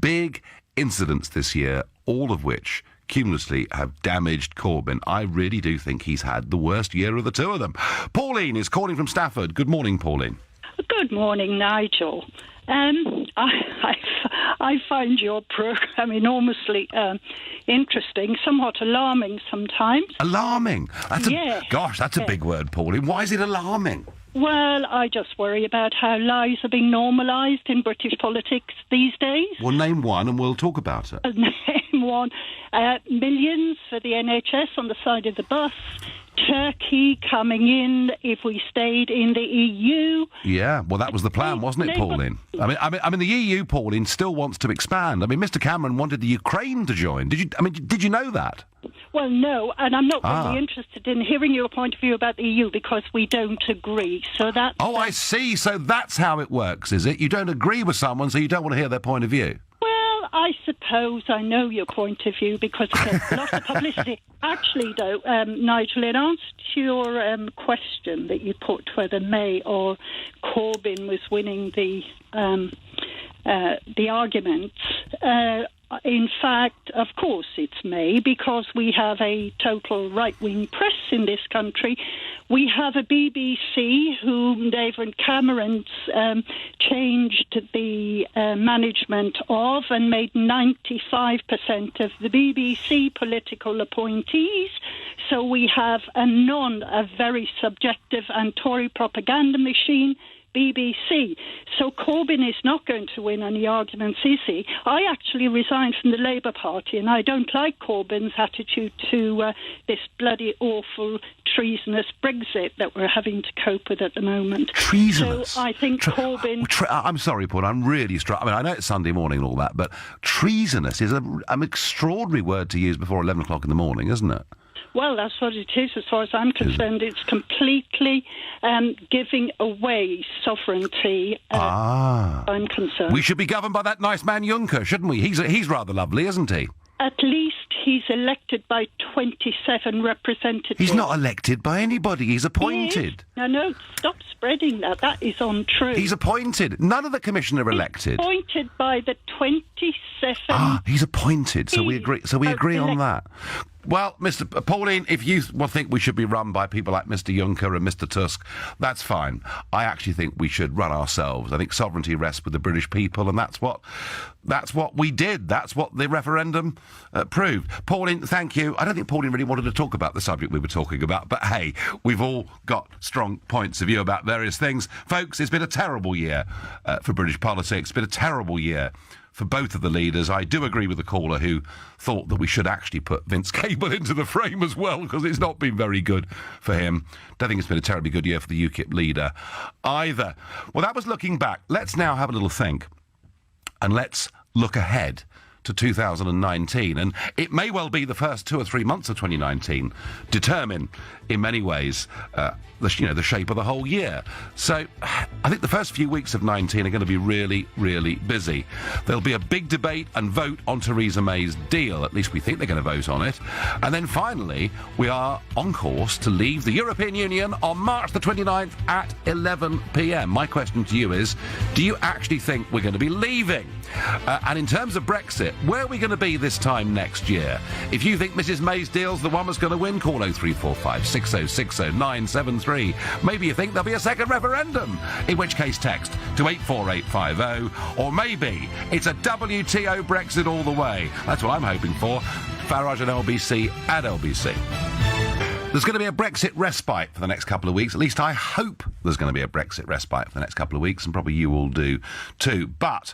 big incidents this year, all of which cumulatively have damaged Corbyn. I really do think he's had the worst year of the two of them. Pauline is calling from Stafford. Good morning, Pauline. Good morning, Nigel. I find your programme enormously interesting, somewhat alarming sometimes. Alarming? That's a big word, Pauline. Why is it alarming? Well, I just worry about how lies are being normalised in British politics these days. Well, name one and we'll talk about it. Name one. Millions for the NHS on the side of the bus. Turkey coming in if we stayed in the EU. Yeah, well, that was the plan, wasn't it, Pauline? I mean, the EU, Pauline, still wants to expand. I mean, Mr Cameron wanted the Ukraine to join. Did you know that? Well, no, and I'm not really interested in hearing your point of view about the EU because we don't agree. So that's... Oh, I see. So that's how it works, is it? You don't agree with someone, so you don't want to hear their point of view. Well, I suppose I know your point of view because it's a lot of publicity. Actually, though, Nigel, in answer to your question that you put whether May or Corbyn was winning the arguments, in fact, of course, it's May because we have a total right-wing press in this country. We have a BBC whom David Cameron's changed the management of and made 95% of the BBC political appointees. So we have a very subjective and Tory propaganda machine BBC. So Corbyn is not going to win any arguments, is he? I actually resigned from the Labour Party, and I don't like Corbyn's attitude to this bloody awful treasonous Brexit that we're having to cope with at the moment. Treasonous? So I think Corbyn... I'm sorry, Paul, I'm really struck. I mean, I know it's Sunday morning and all that, but treasonous is an extraordinary word to use before 11 o'clock in the morning, isn't it? Well, that's what it is as far as I'm concerned. It's completely giving away sovereignty, I'm concerned. We should be governed by that nice man Juncker, shouldn't we? He's rather lovely, isn't he? At least he's elected by 27 representatives. He's not elected by anybody. He's appointed. No, stop spreading that. That is untrue. He's appointed. None of the commission are elected. Appointed by the 27... he's appointed. So we agree on that. Well, Mr. Pauline, if you think we should be run by people like Mr. Juncker and Mr. Tusk, that's fine. I actually think we should run ourselves. I think sovereignty rests with the British people, and that's what we did. That's what the referendum proved. Pauline, thank you. I don't think Pauline really wanted to talk about the subject we were talking about, but hey, we've all got strong points of view about various things. Folks, it's been a terrible year for British politics. It's been a terrible year for both of the leaders. I do agree with the caller who thought that we should actually put Vince Cable into the frame as well, because it's not been very good for him. Don't think it's been a terribly good year for the UKIP leader either. Well, that was looking back. Let's now have a little think, and let's look ahead to 2019. And it may well be the first 2 or 3 months of 2019 determine, in many ways, the shape of the whole year. So I think the first few weeks of 19 are going to be really, really busy. There'll be a big debate and vote on Theresa May's deal. At least we think they're going to vote on it. And then finally, we are on course to leave the European Union on March the 29th at 11 p.m. My question to you is, do you actually think we're going to be leaving? And in terms of Brexit, where are we going to be this time next year? If you think Mrs May's deal's the one that's going to win, call 0345 6060 973. Maybe you think there'll be a second referendum, in which case text to 84850, or maybe it's a WTO Brexit all the way. That's what I'm hoping for. Farage and LBC at LBC. There's going to be a Brexit respite for the next couple of weeks. At least I hope there's going to be a Brexit respite for the next couple of weeks, and probably you will do too. But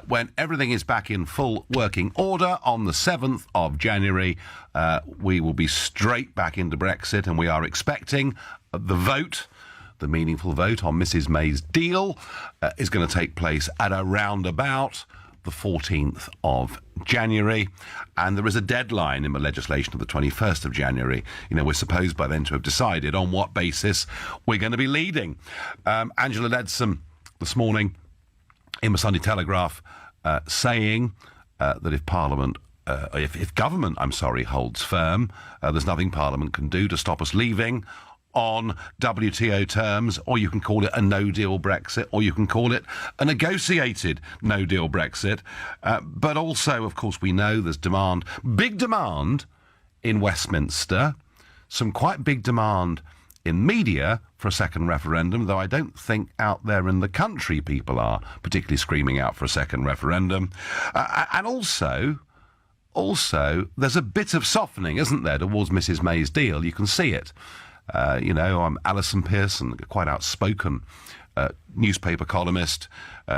when everything is back in full working order on the 7th of January, we will be straight back into Brexit, and we are expecting the vote, the meaningful vote on Mrs May's deal, is going to take place at around about the 14th of January, and there is a deadline in the legislation of the 21st of January. You know, we're supposed by then to have decided on what basis we're going to be leading. Angela Leadsom this morning in the Sunday Telegraph saying that if Parliament if government, holds firm, there's nothing Parliament can do to stop us leaving on WTO terms, or you can call it a no-deal Brexit, or you can call it a negotiated no-deal Brexit. But also, of course, we know there's demand, big demand in Westminster, some quite big demand in media for a second referendum, though I don't think out there in the country people are particularly screaming out for a second referendum. And also, there's a bit of softening, isn't there, towards Mrs May's deal. You can see it. I'm Alison Pearson, quite outspoken newspaper columnist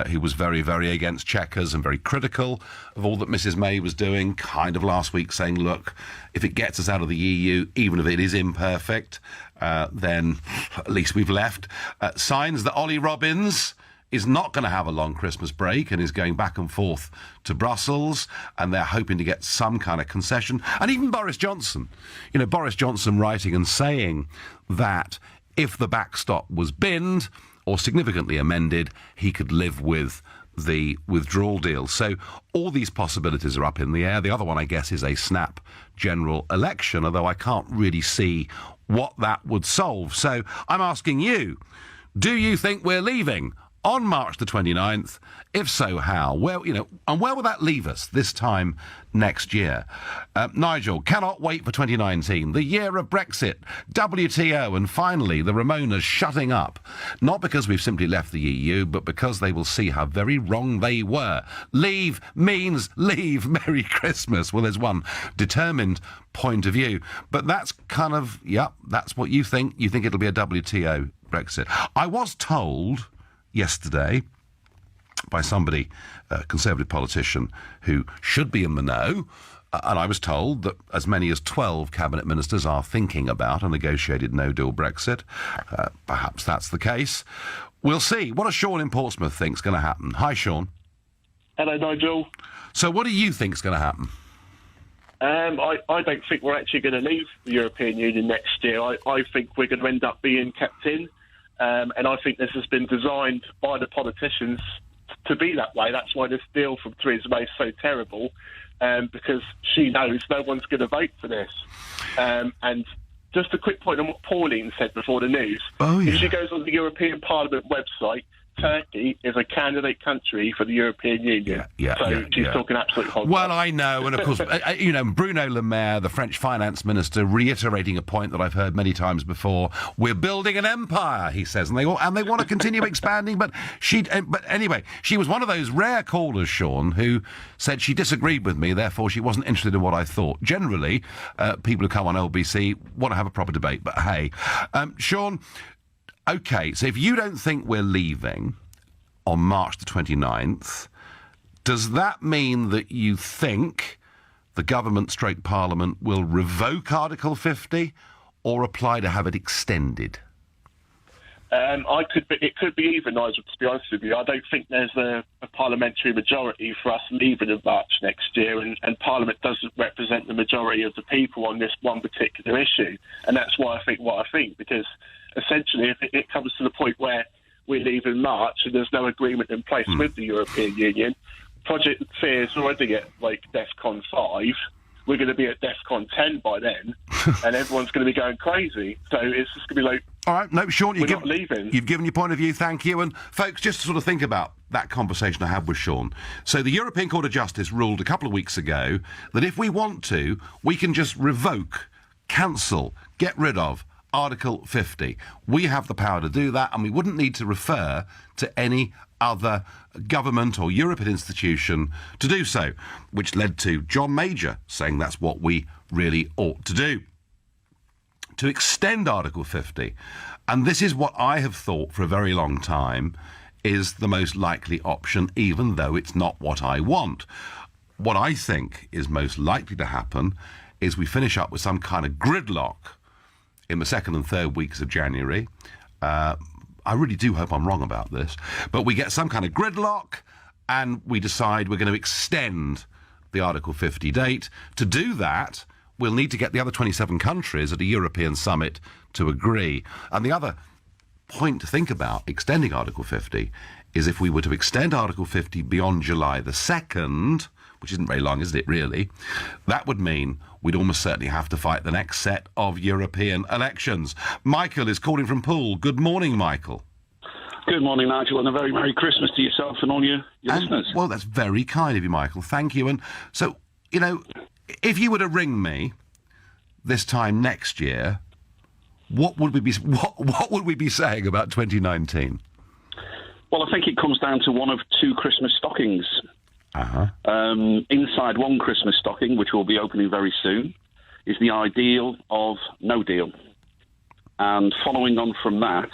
who was very, very against Chequers and very critical of all that Mrs May was doing, kind of last week saying, look, if it gets us out of the EU, even if it is imperfect, then at least we've left. Signs that Ollie Robbins is not going to have a long Christmas break and is going back and forth to Brussels, and they're hoping to get some kind of concession. And even Boris Johnson, Boris Johnson writing and saying that if the backstop was binned or significantly amended, he could live with the withdrawal deal. So all these possibilities are up in the air. The other one, I guess, is a snap general election, although I can't really see what that would solve. So I'm asking you, do you think we're leaving on March the 29th? If so, how? And where will that leave us this time next year? Nigel, cannot wait for 2019, the year of Brexit, WTO, and finally the Ramonas shutting up. Not because we've simply left the EU, but because they will see how very wrong they were. Leave means leave. Merry Christmas. Well, there's one determined point of view. But that's kind of, that's what you think. You think it'll be a WTO Brexit. I was told yesterday by somebody, a Conservative politician, who should be in the know, and I was told that as many as 12 cabinet ministers are thinking about a negotiated no-deal Brexit. Perhaps that's the case. We'll see. What does Sean in Portsmouth think's going to happen? Hi, Sean. Hello, Nigel. So what do you think's going to happen? I don't think we're actually going to leave the European Union next year. I think we're going to end up being kept in, and I think this has been designed by the politicians to be that way. That's why this deal from Theresa May is so terrible, because she knows no one's going to vote for this. And just a quick point on what Pauline said before the news. Oh, yeah. If she goes on the European Parliament website, Turkey is a candidate country for the European Union. She's talking absolute hogwash. Well, I know, and of course, Bruno Le Maire, the French finance minister, reiterating a point that I've heard many times before. We're building an empire, he says, and they want to continue expanding. But anyway, she was one of those rare callers, Sean, who said she disagreed with me, therefore she wasn't interested in what I thought. Generally, people who come on LBC want to have a proper debate, but hey, Sean. OK, so if you don't think we're leaving on March the 29th, does that mean that you think the government/Parliament will revoke Article 50 or apply to have it extended? It could be either, Nigel, to be honest with you. I don't think there's a parliamentary majority for us leaving in March next year, and Parliament doesn't represent the majority of the people on this one particular issue. And that's why I think what I think, because essentially if it comes to the point where we leave in March and there's no agreement in place with the European Union, Project Fear is already at DEFCON 5. We're going to be at DEFCON 10 by then, and everyone's going to be going crazy. So it's just going to be like, all right, no, Sean, not leaving. You've given your point of view, thank you. And folks, just to sort of think about that conversation I had with Sean. So the European Court of Justice ruled a couple of weeks ago that if we want to, we can just revoke, cancel, get rid of Article 50. We have the power to do that, and we wouldn't need to refer to any other government or European institution to do so, which led to John Major saying that's what we really ought to do. To extend Article 50, and this is what I have thought for a very long time, is the most likely option, even though it's not what I want. What I think is most likely to happen is we finish up with some kind of gridlock in the second and third weeks of January. I really do hope I'm wrong about this, but we get some kind of gridlock and we decide we're going to extend the Article 50 date. To do that, we'll need to get the other 27 countries at a European summit to agree. And the other point to think about extending Article 50 is if we were to extend Article 50 beyond July the 2nd, which isn't very long, is it, really? That would mean we'd almost certainly have to fight the next set of European elections. Michael is calling from Poole. Good morning, Michael. Good morning, Nigel, and a very Merry Christmas to yourself and all your listeners. Well, that's very kind of you, Michael. Thank you. And so, if you were to ring me this time next year, what would we be saying about 2019? Well, I think it comes down to one of two Christmas stockings. Inside one Christmas stocking, which will be opening very soon, is the ideal of no deal. And following on from that,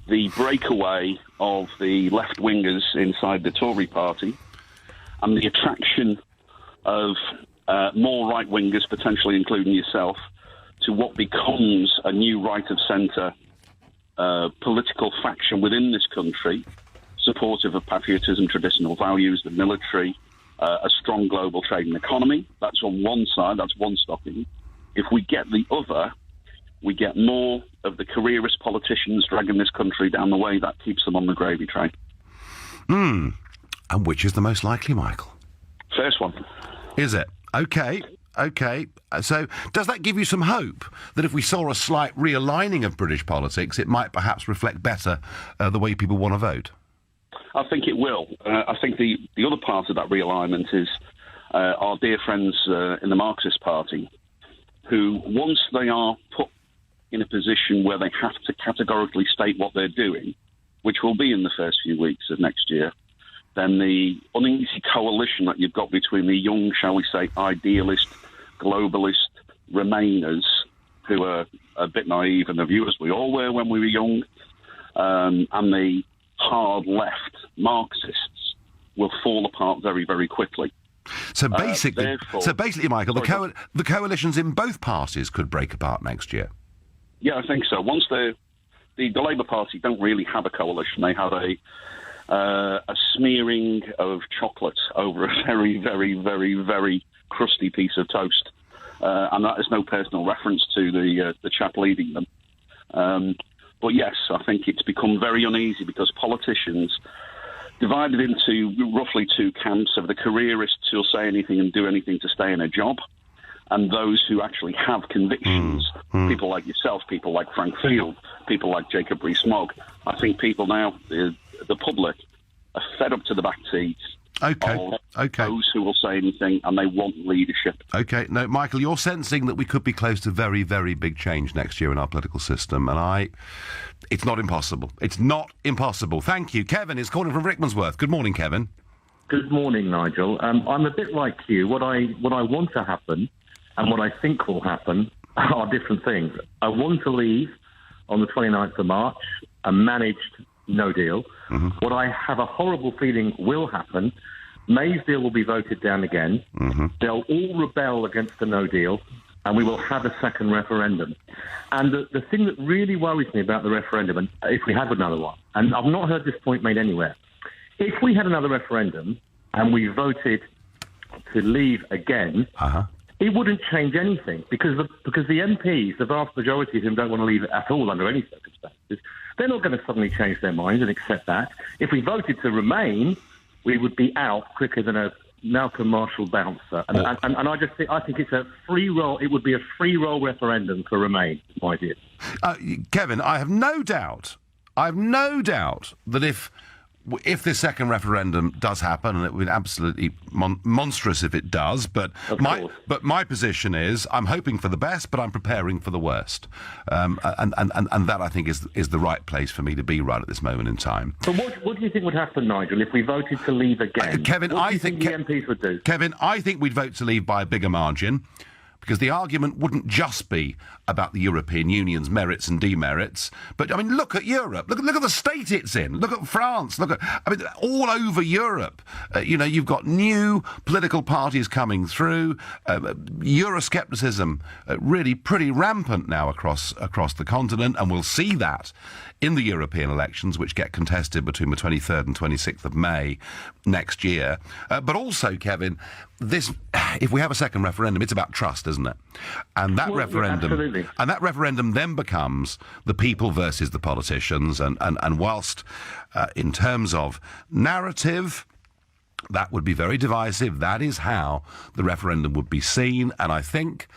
the breakaway of the left-wingers inside the Tory party and the attraction of more right-wingers, potentially including yourself, to what becomes a new right-of-centre political faction within this country, supportive of patriotism, traditional values, the military, a strong global trade and economy. That's on one side, that's one stocking. If we get the other, we get more of the careerist politicians dragging this country down the way. That keeps them on the gravy train. And which is the most likely, Michael? First one. Is it? OK. So does that give you some hope that if we saw a slight realigning of British politics, it might perhaps reflect better the way people want to vote? I think it will. I think the other part of that realignment is our dear friends in the Marxist Party, who, once they are put in a position where they have to categorically state what they're doing, which will be in the first few weeks of next year, then the uneasy coalition that you've got between the young, shall we say, idealist, globalist Remainers, who are a bit naive and the viewers we all were when we were young, and the hard left Marxists will fall apart very, very quickly. So basically, Michael, Sorry, the coalitions in both parties could break apart next year. Yeah, I think so. Once the Labour Party don't really have a coalition, they have a smearing of chocolate over a very, very, very, very crusty piece of toast, and that is no personal reference to the chap leading them. But yes, I think it's become very uneasy because politicians divided into roughly two camps of the careerists who'll say anything and do anything to stay in a job, and those who actually have convictions, people like yourself, people like Frank Field, people like Jacob Rees-Mogg. I think people now, the public, are fed up to the back seats. Okay. Those who will say anything, and they want leadership. Okay. No, Michael, you're sensing that we could be close to very, very big change next year in our political system, and it's not impossible. It's not impossible. Thank you. Kevin is calling from Rickmansworth. Good morning, Kevin. Good morning, Nigel. I'm a bit like you. What I want to happen and what I think will happen are different things. I want to leave on the 29th of March, a managed no deal. Mm-hmm. What I have a horrible feeling will happen, May's deal will be voted down again. Mm-hmm. They'll all rebel against the no deal, and we will have a second referendum. And the thing that really worries me about the referendum, and if we had another one, and I've not heard this point made anywhere, if we had another referendum and we voted to leave again, it wouldn't change anything because the MPs, the vast majority of them, don't want to leave it at all under any circumstances. They're not going to suddenly change their minds and accept that. If we voted to remain, we would be out quicker than a Malcolm Marshall bouncer. And I think it's a free roll. It would be a free roll referendum for Remain, is my view. Kevin, I have no doubt that if this second referendum does happen, and it would be absolutely monstrous if it does, but my position is I'm hoping for the best, but I'm preparing for the worst, and that I think is the right place for me to be right at this moment in time. But what do you think would happen, Nigel, if we voted to leave again? Kevin, what do you think the MPs would do? Kevin, I think we'd vote to leave by a bigger margin, because the argument wouldn't just be about the European Union's merits and demerits, but, I mean, look at Europe. Look at the state it's in. Look at France. All over Europe, you've got new political parties coming through. Euroscepticism really pretty rampant now across the continent, and we'll see that in the European elections, which get contested between the 23rd and 26th of May next year. But also, Kevin, if we have a second referendum, it's about trust, isn't it? And that referendum then becomes the people versus the politicians. And whilst in terms of narrative, that would be very divisive, that is how the referendum would be seen. And I think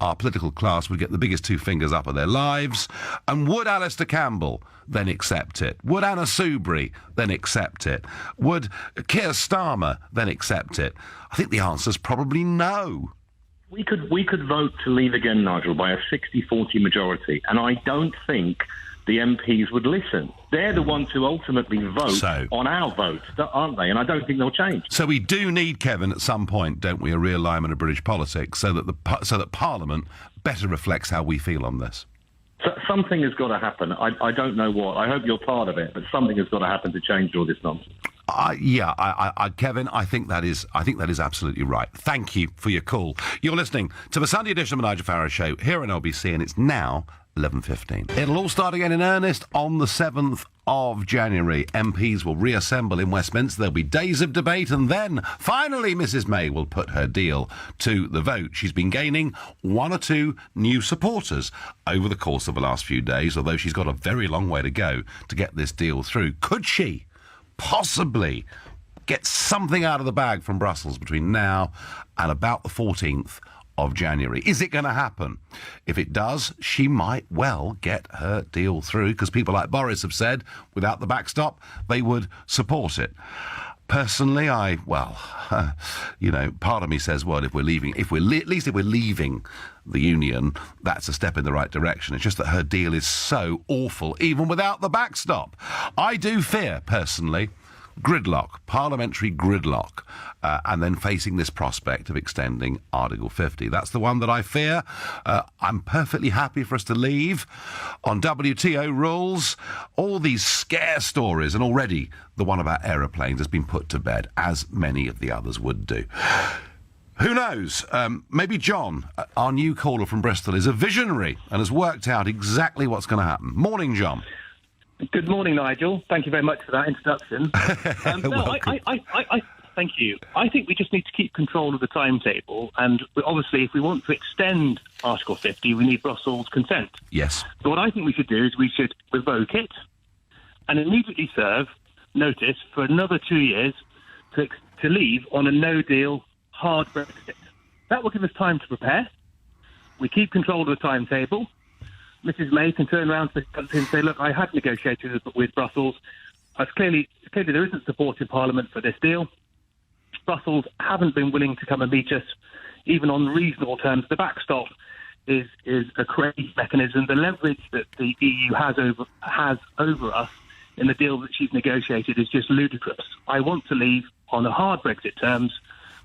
our political class would get the biggest two fingers up of their lives. And would Alistair Campbell then accept it? Would Anna Soubry then accept it? Would Keir Starmer then accept it? I think the answer's probably no. We could vote to leave again, Nigel, by a 60-40 majority, and I don't think the MPs would listen. They're the ones who ultimately vote on our vote, aren't they? And I don't think they'll change. So we do need, Kevin, at some point, don't we, a realignment of British politics so that Parliament better reflects how we feel on this. So something has got to happen. I don't know what. I hope you're part of it, but something has got to happen to change all this nonsense. Kevin, I think that is absolutely right. Thank you for your call. You're listening to the Sunday edition of the Nigel Farage Show here on LBC, and it's now 11:15. It'll all start again in earnest on the 7th of January. MPs will reassemble in Westminster. There'll be days of debate, and then finally Mrs May will put her deal to the vote. She's been gaining one or two new supporters over the course of the last few days, although she's got a very long way to go to get this deal through. Could she possibly get something out of the bag from Brussels between now and about the 14th of January? Is it going to happen? If it does, she might well get her deal through, because people like Boris have said without the backstop they would support it. Personally, part of me says, well, if we're leaving the union, that's a step in the right direction. It's just that her deal is so awful, even without the backstop. I do fear, personally, gridlock, parliamentary gridlock, and then facing this prospect of extending Article 50. That's the one that I fear. I'm perfectly happy for us to leave on WTO rules. All these scare stories, and already the one about aeroplanes has been put to bed, as many of the others would do. Who knows? Maybe John, our new caller from Bristol, is a visionary and has worked out exactly what's going to happen. Morning, John. Good morning, Nigel. Thank you very much for that introduction. I thank you. I think we just need to keep control of the timetable, and obviously, if we want to extend Article 50, we need Brussels' consent. Yes. So what I think we should do is we should revoke it and immediately serve notice for another 2 years to leave on a no-deal hard Brexit. That will give us time to prepare. We keep control of the timetable. Mrs May can turn around to the country and say, look, I had negotiated with Brussels. Clearly there isn't support in Parliament for this deal. Brussels haven't been willing to come and meet us, even on reasonable terms. The backstop is a crazy mechanism. The leverage that the EU has over us in the deal that she's negotiated is just ludicrous. I want to leave on a hard Brexit terms,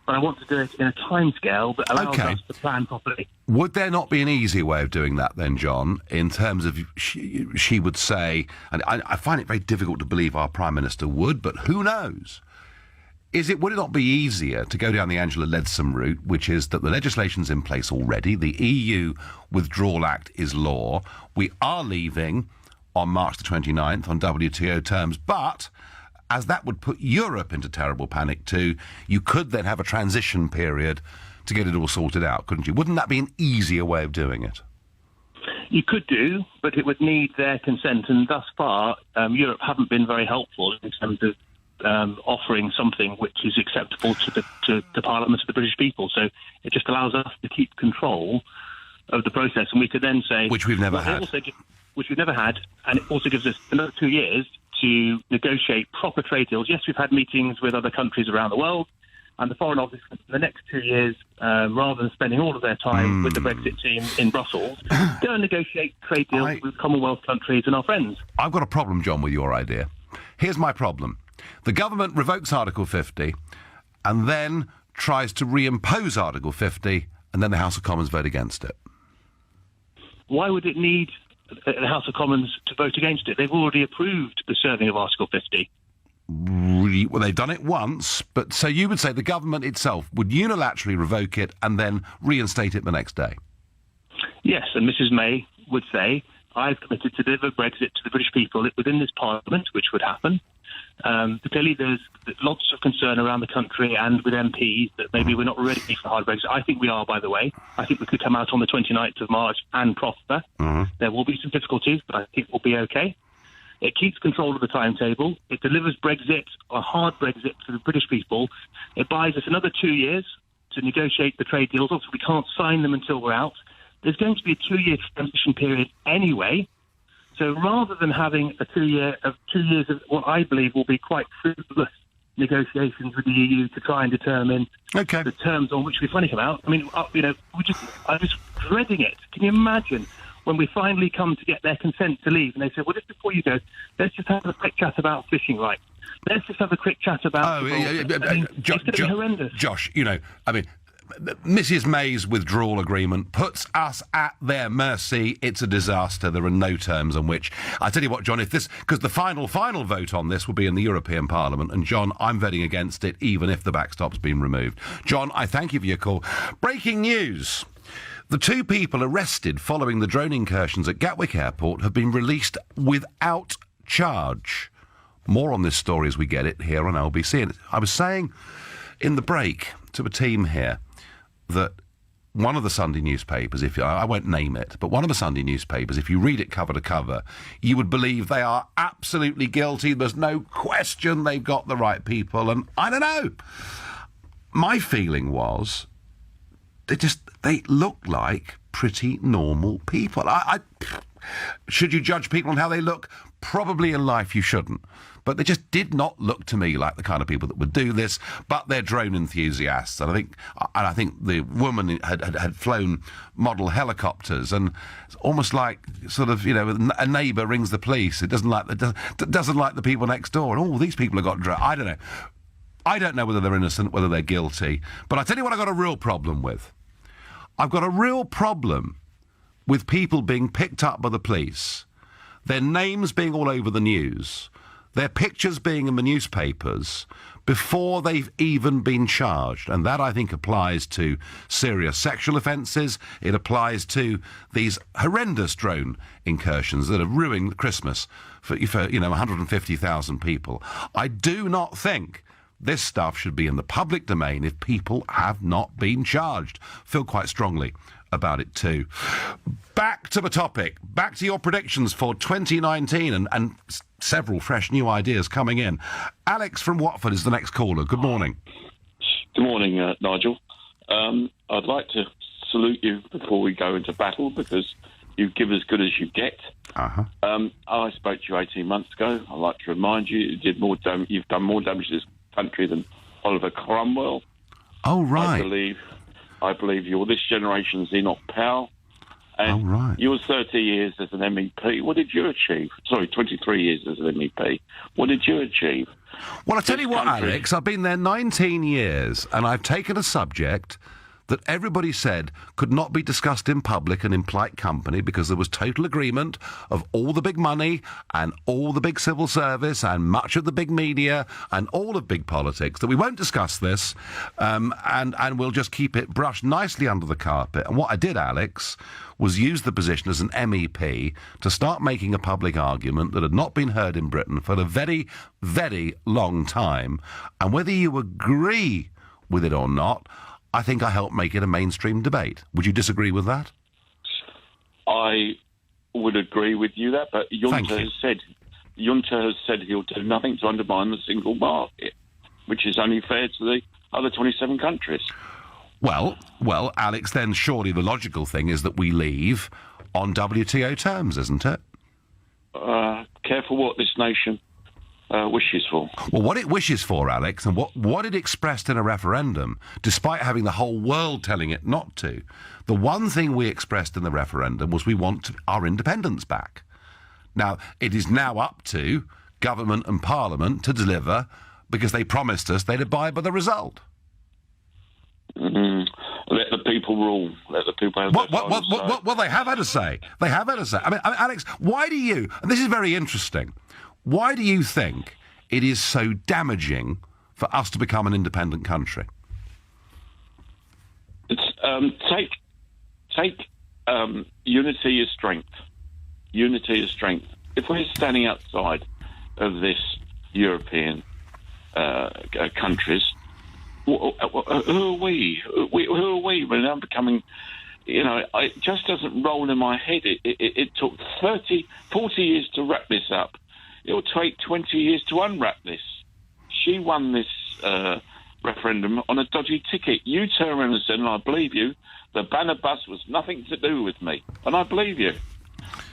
but I want to do it in a timescale that allows us to plan properly. Would there not be an easier way of doing that then, John, in terms of she would say, and I find it very difficult to believe our Prime Minister would, but who knows? Would it not be easier to go down the Angela Leadsom route, which is that the legislation's in place already, the EU Withdrawal Act is law, we are leaving on March the 29th on WTO terms, but as that would put Europe into terrible panic too, you could then have a transition period to get it all sorted out, couldn't you? Wouldn't that be an easier way of doing it? You could do, but it would need their consent, and thus far Europe haven't been very helpful in terms of offering something which is acceptable to Parliament, to the British people. So it just allows us to keep control of the process, and we could then say... Which we've never had. Which we've never had, and it also gives us another 2 years to negotiate proper trade deals. Yes, we've had meetings with other countries around the world, and the Foreign Office, for the next 2 years, rather than spending all of their time with the Brexit team in Brussels, go and negotiate trade deals with Commonwealth countries and our friends. I've got a problem, John, with your idea. Here's my problem. The government revokes Article 50 and then tries to reimpose Article 50, and then the House of Commons vote against it. Why would it need the House of Commons to vote against it? They've already approved the serving of Article 50. Well, they've done it once, but so you would say the government itself would unilaterally revoke it and then reinstate it the next day? Yes, and Mrs May would say, I've committed to deliver Brexit to the British people within this Parliament, which would happen. Clearly there's lots of concern around the country and with MPs that maybe we're not ready for hard Brexit. I think we are, by the way. I think we could come out on the 29th of March and prosper. There will be some difficulties, but I think we'll be okay. It keeps control of the timetable. It delivers Brexit, a hard Brexit, to the British people. It buys us another 2 years to negotiate the trade deals. Obviously, we can't sign them until we're out. There's going to be a 2-year transition period anyway. So rather than having a 2 years of what I believe will be quite fruitless negotiations with the EU to try and determine the terms on which we finally come out, I mean, I'm just dreading it. Can you imagine when we finally come to get their consent to leave and they say, well, just before you go, let's just have a quick chat about fishing rights. Let's just have a quick chat about... it's going to be horrendous. Josh, Mrs May's withdrawal agreement puts us at their mercy. It's a disaster. There are no terms on which... I tell you what, John, because the final vote on this will be in the European Parliament, and John, I'm voting against it, even if the backstop's been removed. John, I thank you for your call. Breaking news. The 2 people arrested following the drone incursions at Gatwick Airport have been released without charge. More on this story as we get it here on LBC. And I was saying in the break to a team here that one of the Sunday newspapers, I won't name it, but one of the Sunday newspapers, if you read it cover to cover, you would believe they are absolutely guilty. There's no question they've got the right people. And I don't know. My feeling was they look like pretty normal people. Should you judge people on how they look? probably in life you shouldn't. But they just did not look to me like the kind of people that would do this. But they're drone enthusiasts, and I think the woman had flown model helicopters, and it's almost like sort of, you know, a neighbour rings the police. It doesn't like the people next door, and these people have got drone. I don't know. I don't know whether they're innocent, whether they're guilty. But I tell you what, I've got a real problem with. I've got a real problem with people being picked up by the police, their names being all over the news, their pictures being in the newspapers before they've even been charged. And that, I think, applies to serious sexual offences. It applies to these horrendous drone incursions that have ruined Christmas for 150,000 people. I do not think this stuff should be in the public domain if people have not been charged. Feel quite strongly about it too. Back to the topic. Back to your predictions for 2019 and several fresh new ideas coming in. Alex from Watford is the next caller. Good morning. Good morning, Nigel. I'd like to salute you before we go into battle because you give as good as you get. Uh-huh. I spoke to you 18 months ago. I'd like to remind you, you've done more damage to this country than Oliver Cromwell. Oh, right. I believe you're this generation's Enoch Powell. And you were 30 years as an MEP. What did you achieve? Sorry, 23 years as an MEP. What did you achieve? Well, I tell you what, Alex, I've been there 19 years, and I've taken a subject that everybody said could not be discussed in public and in polite company because there was total agreement of all the big money and all the big civil service and much of the big media and all of big politics, that we won't discuss this and we'll just keep it brushed nicely under the carpet. And what I did, Alex, was use the position as an MEP to start making a public argument that had not been heard in Britain for a very, very long time. And whether you agree with it or not, I think I helped make it a mainstream debate. Would you disagree with that? I would agree with you that, but Junta has said he'll do nothing to undermine the single market, which is only fair to the other 27 countries. Well, Alex, then surely the logical thing is that we leave on WTO terms, isn't it? Careful what this nation wishes for. Well, what it wishes for, Alex, and what it expressed in a referendum, despite having the whole world telling it not to, the one thing we expressed in the referendum was we want our independence back. Now, it is now up to government and parliament to deliver because they promised us they'd abide by the result. Let the people rule. Let the people have their final say. Well, they have had a say. They have had a say. I mean, Alex, why do you, and this is very interesting, why do you think it is so damaging for us to become an independent country? It's, take unity as strength. Unity is strength. If we're standing outside of this European countries, who are we? Who are we? We're now becoming, it just doesn't roll in my head. It took 40 years to wrap this up. It will take 20 years to unwrap this. She won this referendum on a dodgy ticket. You turn around and said, and I believe you, the banner bus was nothing to do with me. And I believe you.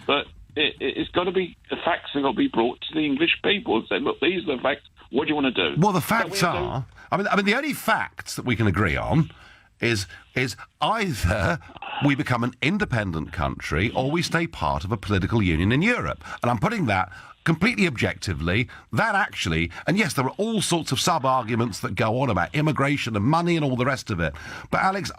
But it's got to be, the facts have got to be brought to the English people and say, look, these are the facts. What do you want to do? Well, the facts are, I mean, the only facts that we can agree on is either we become an independent country or we stay part of a political union in Europe. And I'm putting that completely objectively, that actually, and yes, there are all sorts of sub-arguments that go on about immigration and money and all the rest of it. But Alex,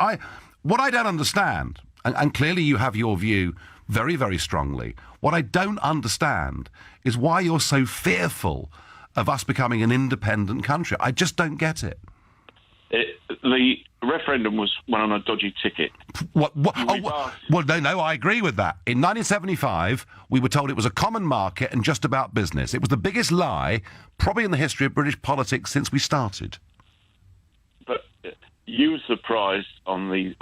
what I don't understand, and clearly you have your view very, very strongly, what I don't understand is why you're so fearful of us becoming an independent country. I just don't get it. The referendum was won on a dodgy ticket. Well, no, I agree with that. In 1975, we were told it was a common market and just about business. It was the biggest lie, probably in the history of British politics since we started. But you were surprised on the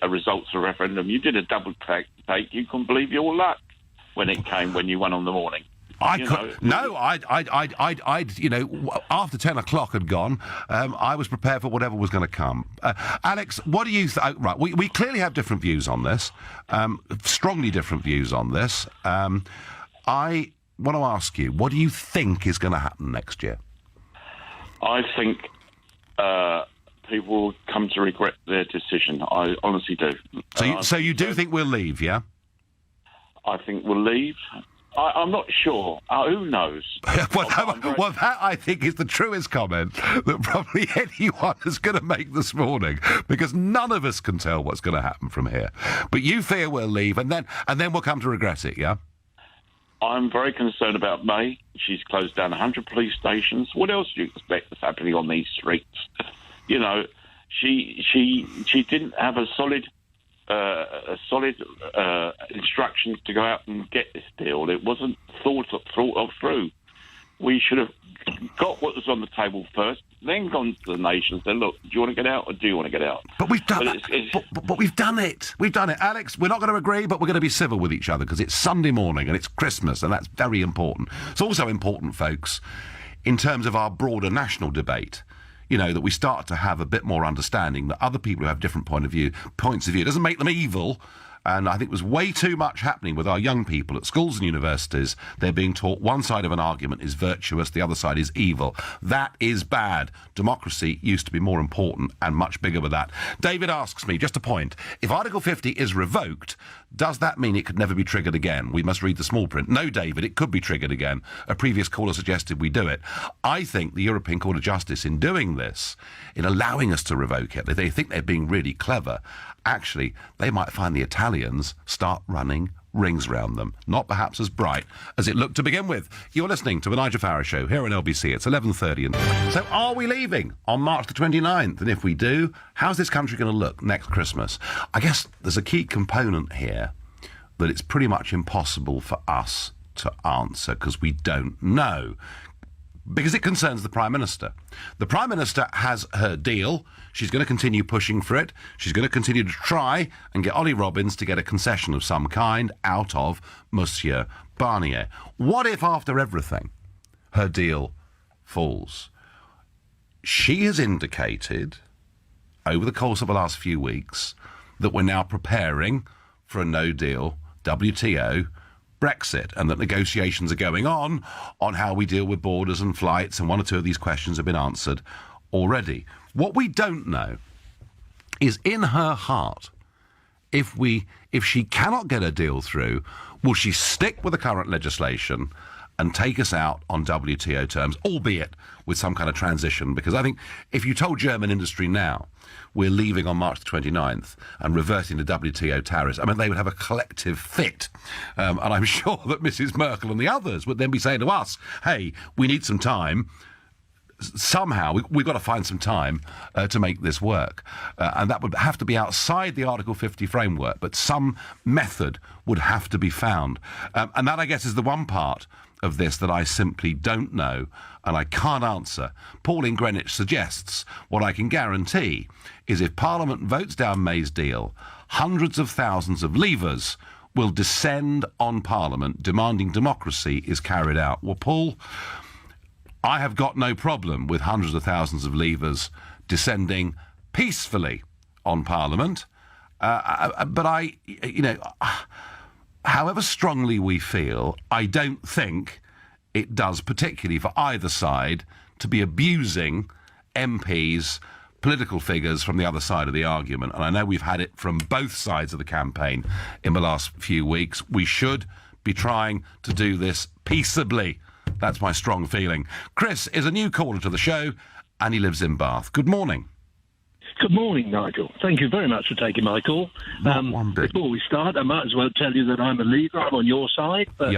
results of the referendum. You did a double take. You couldn't believe your luck when you won on the morning. After 10 o'clock had gone, I was prepared for whatever was going to come. Alex, what do you think? Right, we clearly have different views on this, strongly different views on this. I want to ask you, what do you think is going to happen next year? I think people will come to regret their decision. I honestly do. So you do think we'll leave, yeah? I think we'll leave. I'm not sure. Who knows? Well, that I think is the truest comment that probably anyone is going to make this morning, because none of us can tell what's going to happen from here. But you fear we'll leave, and then we'll come to regret it, yeah? I'm very concerned about May. She's closed down 100 police stations. What else do you expect is happening on these streets? You know, she didn't have a solid instructions to go out and get this deal. It wasn't thought of through. We should have got what was on the table first, then gone to the nation and said, look, do you want to get out or do you want to get out? But we've done it. But we've done it. We've done it. Alex, we're not going to agree, but we're going to be civil with each other because it's Sunday morning and it's Christmas, and that's very important. It's also important, folks, in terms of our broader national debate, you know, that we start to have a bit more understanding that other people who have different points of view, it doesn't make them evil. And I think there's way too much happening with our young people at schools and universities. They're being taught one side of an argument is virtuous, the other side is evil. That is bad. Democracy used to be more important and much bigger with that. David asks me, just a point, if Article 50 is revoked, does that mean it could never be triggered again? We must read the small print. No, David, it could be triggered again. A previous caller suggested we do it. I think the European Court of Justice, in doing this, in allowing us to revoke it, they think they're being really clever. Actually, they might find the Italians start running rings round them. Not perhaps as bright as it looked to begin with. You're listening to the Nigel Farage Show here on LBC. It's 11:30. So are we leaving on March the 29th? And if we do, how's this country going to look next Christmas? I guess there's a key component here that it's pretty much impossible for us to answer because we don't know. Because it concerns the Prime Minister. The Prime Minister has her deal. She's going to continue pushing for it. She's going to continue to try and get Ollie Robbins to get a concession of some kind out of Monsieur Barnier. What if, after everything, her deal falls? She has indicated, over the course of the last few weeks, that we're now preparing for a no-deal WTO Brexit, and that negotiations are going on how we deal with borders and flights, and one or two of these questions have been answered already. What we don't know is, in her heart, if she cannot get a deal through, will she stick with the current legislation and take us out on WTO terms, albeit with some kind of transition? Because I think if you told German industry now we're leaving on March the 29th and reverting to WTO tariffs, I mean, they would have a collective fit. And I'm sure that Mrs. Merkel and the others would then be saying to us, hey, we need some time. Somehow, we've got to find some time to make this work. And that would have to be outside the Article 50 framework, but some method would have to be found. And that, I guess, is the one part of this that I simply don't know and I can't answer. Paul in Greenwich suggests what I can guarantee is if Parliament votes down May's deal, hundreds of thousands of leavers will descend on Parliament demanding democracy is carried out. Well, Paul, I have got no problem with hundreds of thousands of leavers descending peacefully on Parliament, but however strongly we feel, I don't think it does, particularly for either side, to be abusing MPs, political figures from the other side of the argument. And I know we've had it from both sides of the campaign in the last few weeks. We should be trying to do this peaceably. That's my strong feeling. Chris is a new caller to the show, and he lives in Bath. Good morning. Good morning, Nigel. Thank you very much for taking my call. Before we start, I might as well tell you that I'm a leader. I'm on your side, but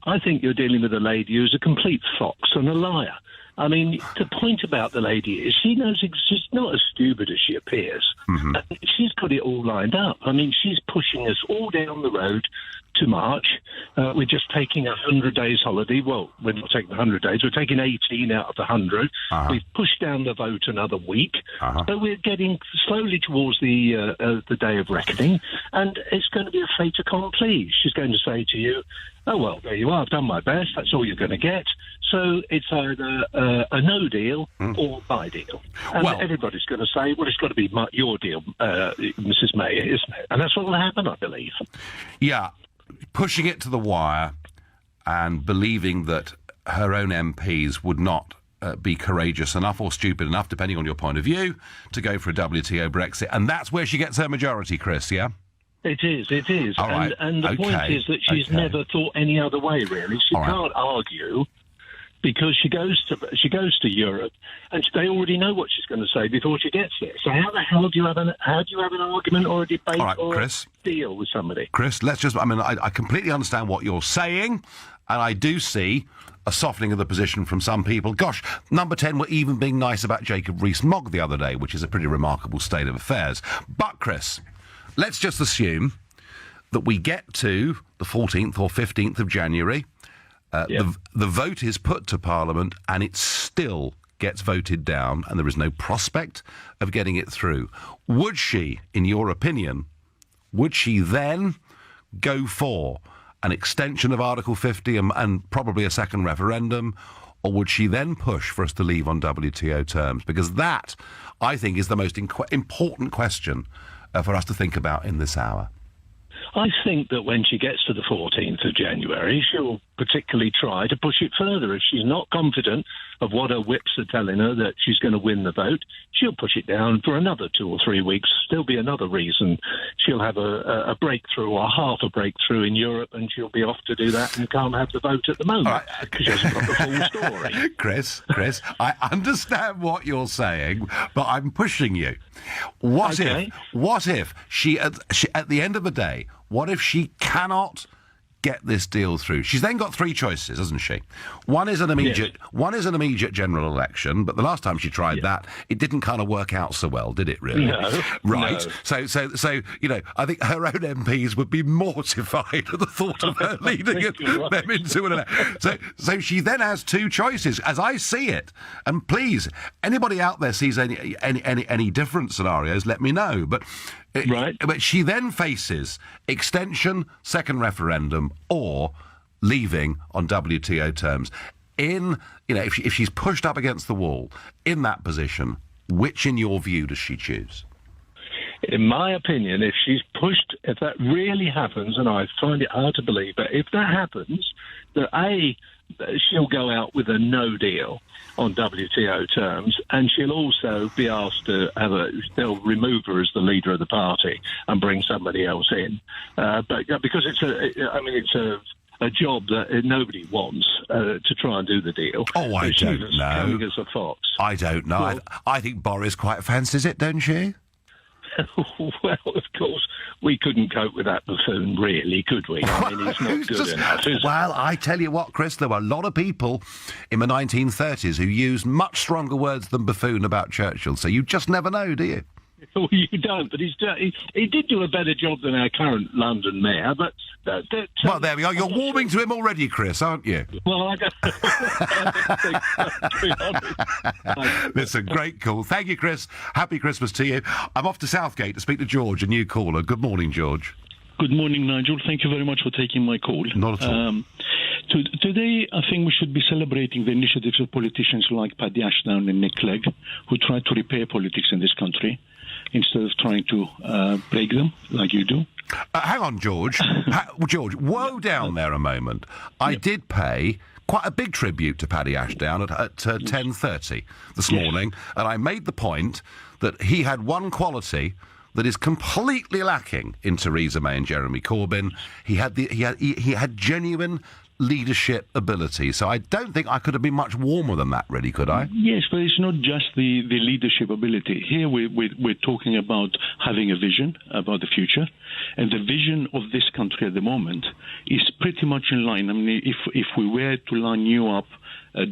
I think you're dealing with a lady who's a complete fox and a liar. I mean, the point about the lady is she's not as stupid as she appears. Mm-hmm. She's got it all lined up. I mean, she's pushing us all down the road to March. We're just taking 100 days holiday. Well, we're not taking 100 days. We're taking 18 out of the 100. Uh-huh. We've pushed down the vote another week. Uh-huh. So we're getting slowly towards the day of reckoning, and it's going to be a fait accompli. She's going to say to you, oh, well, there you are. I've done my best. That's all you're going to get. So it's either a no deal or my deal. And everybody's going to say, well, it's got to be your deal, Mrs. May, isn't it? And that's what will happen, I believe. Yeah. Pushing it to the wire, and believing that her own MPs would not be courageous enough or stupid enough, depending on your point of view, to go for a WTO Brexit. And that's where she gets her majority, Chris, yeah? It is. All right. And the point is that she's never thought any other way, really. She can't argue because she goes to Europe and they already know what she's going to say before she gets there. So how the hell do you have an argument or a debate or Chris, a deal with somebody? Chris, I completely understand what you're saying, and I do see a softening of the position from some people. Gosh, Number 10 were even being nice about Jacob Rees-Mogg the other day, which is a pretty remarkable state of affairs. But, Chris, let's just assume that we get to the 14th or 15th of January. The vote is put to Parliament and it still gets voted down and there is no prospect of getting it through. Would she, in your opinion, then go for an extension of Article 50 and probably a second referendum, or would she then push for us to leave on WTO terms? Because that, I think, is the most important question for us to think about in this hour. I think that when she gets to the 14th of January, she'll particularly try to push it further. If she's not confident of what her whips are telling her that she's going to win the vote, she'll push it down for another 2 or 3 weeks. There'll be another reason she'll have a breakthrough or half a breakthrough in Europe, and she'll be off to do that and can't have the vote at the moment because she hasn't got the full story. Chris, I understand what you're saying, but I'm pushing you. What if she, at the end of the day, what if she cannot get this deal through? She's then got 3 choices, hasn't she? One is an immediate general election, but the last time she tried that, it didn't kind of work out so well, did it, really? No. Right. No. So I think her own MPs would be mortified at the thought of her leading them into an election. So she then has 2 choices, as I see it. And please, anybody out there sees any different scenarios, let me know. But she then faces extension, second referendum, or leaving on WTO terms. If she's pushed up against the wall in that position, which, in your view, does she choose? In my opinion, if that really happens, and I find it hard to believe, but if that happens, that she'll go out with a no deal on WTO terms, and she'll also be asked to they'll remove her as the leader of the party and bring somebody else in. But because it's a job that nobody wants to try and do the deal. Oh, I don't know. Coming as a fox. I don't know. Well, I think Boris quite fancies it, don't you? Well, of course, we couldn't cope with that buffoon, really, could we? I mean, he's not good enough, is he? Well, I tell you what, Chris, there were a lot of people in the 1930s who used much stronger words than buffoon about Churchill, so you just never know, do you? Well, you don't, but he did do a better job than our current London mayor, but... well, there we are. You're warming to him already, Chris, aren't you? Well, I don't think so, to be honest. Listen, great call. Thank you, Chris. Happy Christmas to you. I'm off to Southgate to speak to George, a new caller. Good morning, George. Good morning, Nigel. Thank you very much for taking my call. Not at all. Today, I think we should be celebrating the initiatives of politicians like Paddy Ashdown and Nick Clegg, who try to repair politics in this country instead of trying to break them like you do. Hang on, George. George, whoa down there a moment. I did pay quite a big tribute to Paddy Ashdown at 10:30 this morning, and I made the point that he had one quality that is completely lacking in Theresa May and Jeremy Corbyn. He had genuine leadership ability. So I don't think I could have been much warmer than that, really, could I? Yes, but it's not just the leadership ability. Here we're talking about having a vision about the future, and the vision of this country at the moment is pretty much in line. I mean, if we were to line you up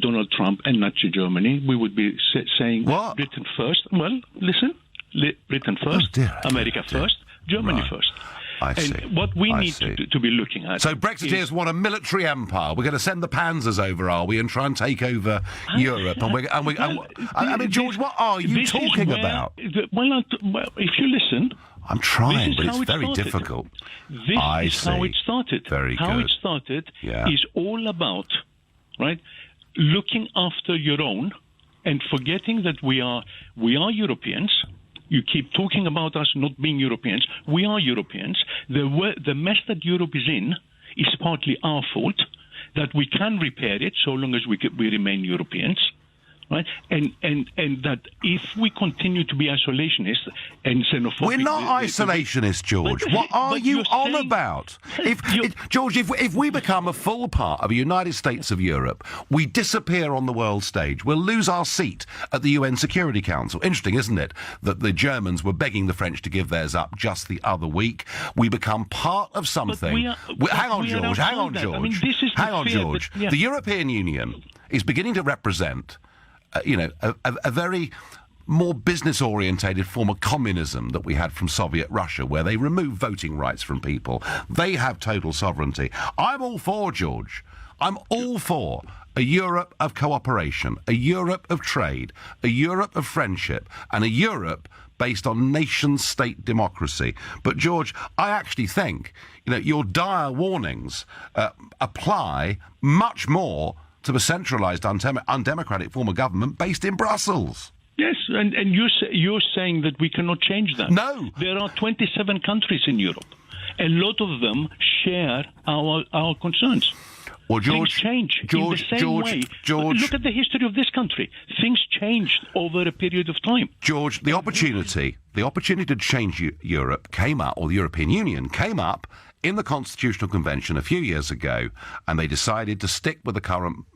Donald Trump and Nazi Germany, we would be saying Britain first. Well, listen, Britain first, America first, Germany first. I see. And what we need to be looking at... So Brexiteers want a military empire. We're going to send the Panzers over, are we, and try and take over Europe? I mean, George, what are you talking about? Well, if you listen... I'm trying, but it's very difficult. This is how it started. Very good. How it started is all about, right, looking after your own and forgetting that we are Europeans. You keep talking about us not being Europeans. We are Europeans. The mess that Europe is in is partly our fault. that we can repair it so long as we remain Europeans. Right, and that if we continue to be isolationists and xenophobic, we're not isolationists, George. What are you on about? George, if we become a full part of the United States of Europe, we disappear on the world stage. We'll lose our seat at the UN Security Council. Interesting, isn't it, that the Germans were begging the French to give theirs up just the other week? We become part of something. Hang on, George. Hang on, George. The European Union is beginning to represent a very more business-orientated form of communism that we had from Soviet Russia, where they removed voting rights from people. They have total sovereignty. I'm all for, George. I'm all for a Europe of cooperation, a Europe of trade, a Europe of friendship, and a Europe based on nation-state democracy. But, George, I actually think, your dire warnings apply much more to a centralised, undemocratic form of government based in Brussels. Yes, and you're saying that we cannot change that. No. There are 27 countries in Europe. A lot of them share our concerns. Well, George, things change in the same way. George, look at the history of this country. Things changed over a period of time. George, the opportunity to change Europe came up, or the European Union came up, in the Constitutional Convention a few years ago, and they decided to stick with the current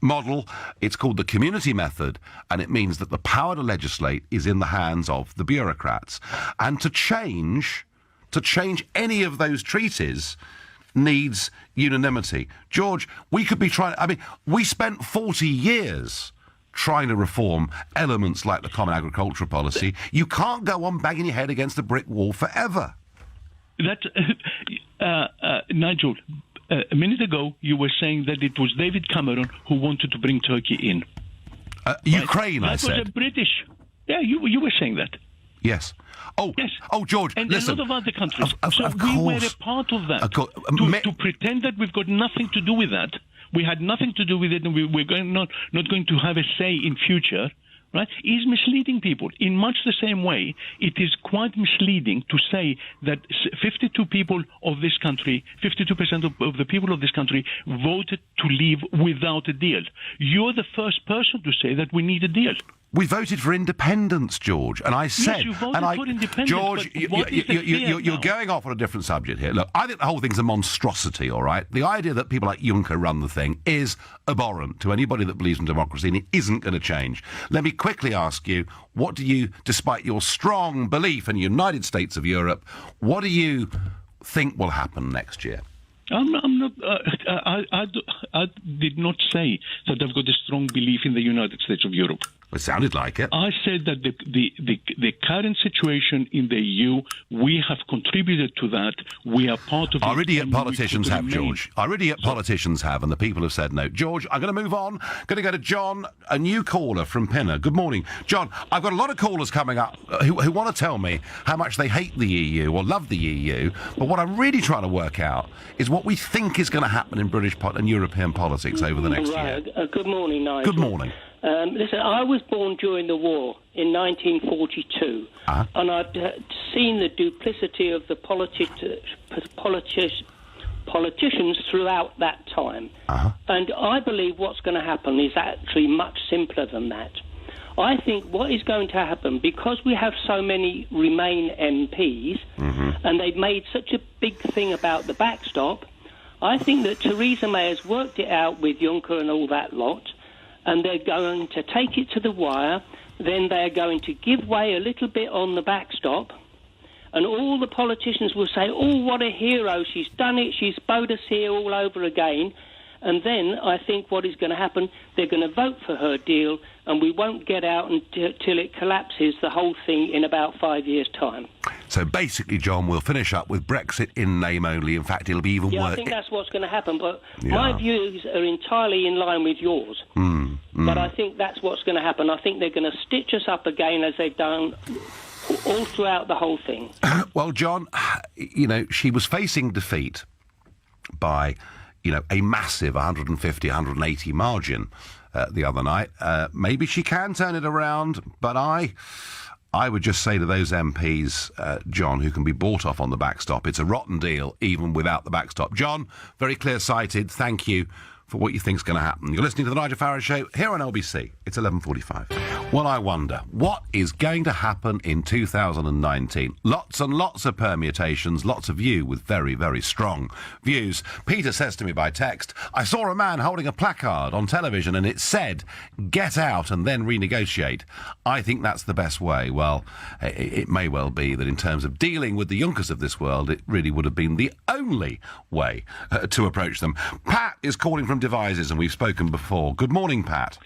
model. It's called the community method, and it means that the power to legislate is in the hands of the bureaucrats. And to change any of those treaties needs unanimity. George, we could be we spent 40 years trying to reform elements like the Common Agricultural Policy. You can't go on banging your head against a brick wall forever. Nigel, a minute ago you were saying that it was David Cameron who wanted to bring Turkey in. Ukraine, I said. That was a British. Yeah, you were saying that. Yes. Oh, yes. Oh, George, and listen. a lot of other countries. Of we were course. a part of that. To pretend that we've got nothing to do with that, we had nothing to do with it, and we're not going to have a say in future. Right, is misleading people. In much the same way, it is quite misleading to say that 52 people of this country, 52% of the people of this country voted to leave without a deal. You're the first person to say that we need a deal. We voted for independence, George, and I said... Yes, you voted for independence, George, you're going off on a different subject here. Look, I think the whole thing's a monstrosity, all right? The idea that people like Juncker run the thing is abhorrent to anybody that believes in democracy, and it isn't going to change. Let me quickly ask you, what do you, despite your strong belief in the United States of Europe, what do you think will happen next year? I'm not. I did not say that I've got a strong belief in the United States of Europe. It sounded like it. I said that the current situation in the EU, we have contributed to that. We are part of it. Our idiot politicians have, George. Our idiot politicians have, and the people have said no. George, I'm going to move on. Going to go to John, a new caller from Pinner. Good morning. John, I've got a lot of callers coming up who want to tell me how much they hate the EU or love the EU, but what I'm really trying to work out is what we think is going to happen in British and European politics over the next year. Good morning, Nigel. Good morning. Listen, I was born during the war in 1942, and I'd seen the duplicity of the politicians throughout that time. And I believe what's going to happen is actually much simpler than that. I think what is going to happen, because we have so many Remain MPs, and they've made such a big thing about the backstop, I think that Theresa May has worked it out with Juncker and all that lot, and they're going to take it to the wire. Then they're going to give way a little bit on the backstop, and all the politicians will say, oh, what a hero, she's done it, she's bowed us here all over again. And then I think what is going to happen, they're going to vote for her deal, and we won't get out until it collapses, the whole thing, in about 5 years' time. So basically, John, we'll finish up with Brexit in name only. In fact, it'll be even worse. I think that's what's going to happen, but my views are entirely in line with yours. But I think that's what's going to happen. I think they're going to stitch us up again, as they've done all throughout the whole thing. Well, John, she was facing defeat by... a massive 150, 180 margin the other night. Maybe she can turn it around, but I would just say to those MPs, John, who can be bought off on the backstop, it's a rotten deal even without the backstop. John, very clear-sighted. Thank you for what you think's going to happen. You're listening to the Nigel Farage Show here on LBC. It's 11:45. Well, I wonder, what is going to happen in 2019? Lots and lots of permutations, lots of you with very, very strong views. Peter says to me by text, I saw a man holding a placard on television and it said, get out and then renegotiate. I think that's the best way. Well, it may well be that in terms of dealing with the Junkers of this world, it really would have been the only way to approach them. Pat is calling from Devizes, and we've spoken before. Good morning, Pat.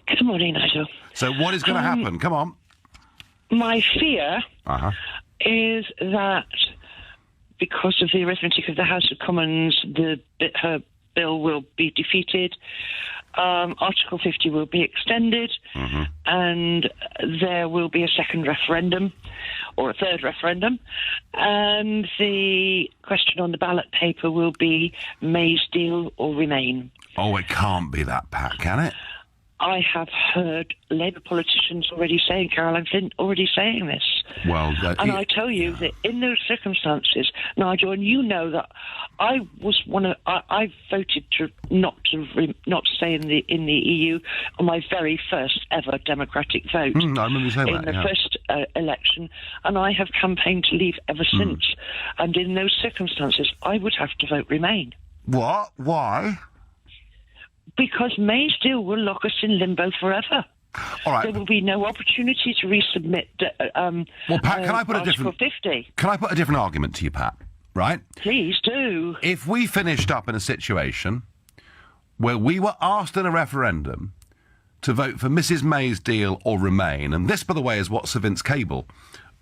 Good morning, Nigel. So what is going to happen? Come on. My fear is that because of the arithmetic of the House of Commons, her bill will be defeated, Article 50 will be extended, and there will be a second referendum, or a third referendum, and the question on the ballot paper will be May's deal or remain. Oh, it can't be that, Pat, can it? I have heard Labour politicians already saying, Caroline Flint already saying this. Well, and I tell you that in those circumstances, Nigel, and you know that I was I voted to not stay in the EU on my very first ever democratic vote. I remember you saying in that, the first election, and I have campaigned to leave ever since. And in those circumstances, I would have to vote Remain. What? Why? Because May's deal will lock us in limbo forever. All right. There will be no opportunity to resubmit. Well, Pat, can I put Article 50? Can I put a different argument to you, Pat? Right? Please do. If we finished up in a situation where we were asked in a referendum to vote for Mrs May's deal or Remain, and this, by the way, is what Sir Vince Cable,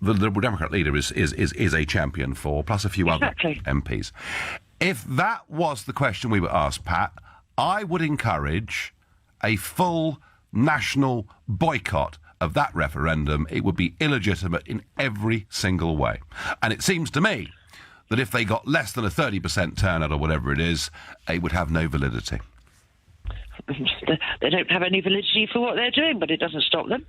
the Liberal Democrat leader, is a champion for, plus a few other MPs. If that was the question we were asked, Pat, I would encourage a full national boycott of that referendum. It would be illegitimate in every single way. And it seems to me that if they got less than a 30% turnout or whatever it is, it would have no validity. They don't have any validity for what they're doing, but it doesn't stop them.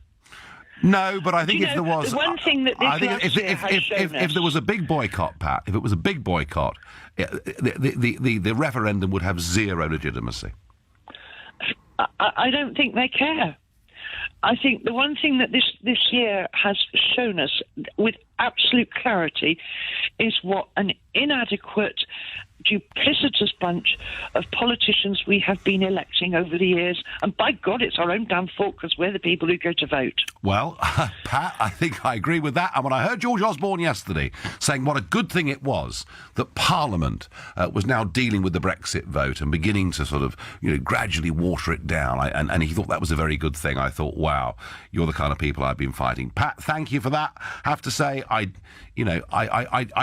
No, but I think if there was... The one thing that this if there was a big boycott, Pat, if it was a big boycott, the referendum would have zero legitimacy. I don't think they care. I think the one thing that this year has shown us with absolute clarity is what an inadequate, duplicitous bunch of politicians we have been electing over the years. And by God, it's our own damn fault because we're the people who go to vote. Well, Pat, I think I agree with that. And when I heard George Osborne yesterday saying what a good thing it was that Parliament was now dealing with the Brexit vote and beginning to sort of, gradually water it down, and he thought that was a very good thing, I thought, wow, you're the kind of people I've been fighting. Pat, thank you for that. Have to say, I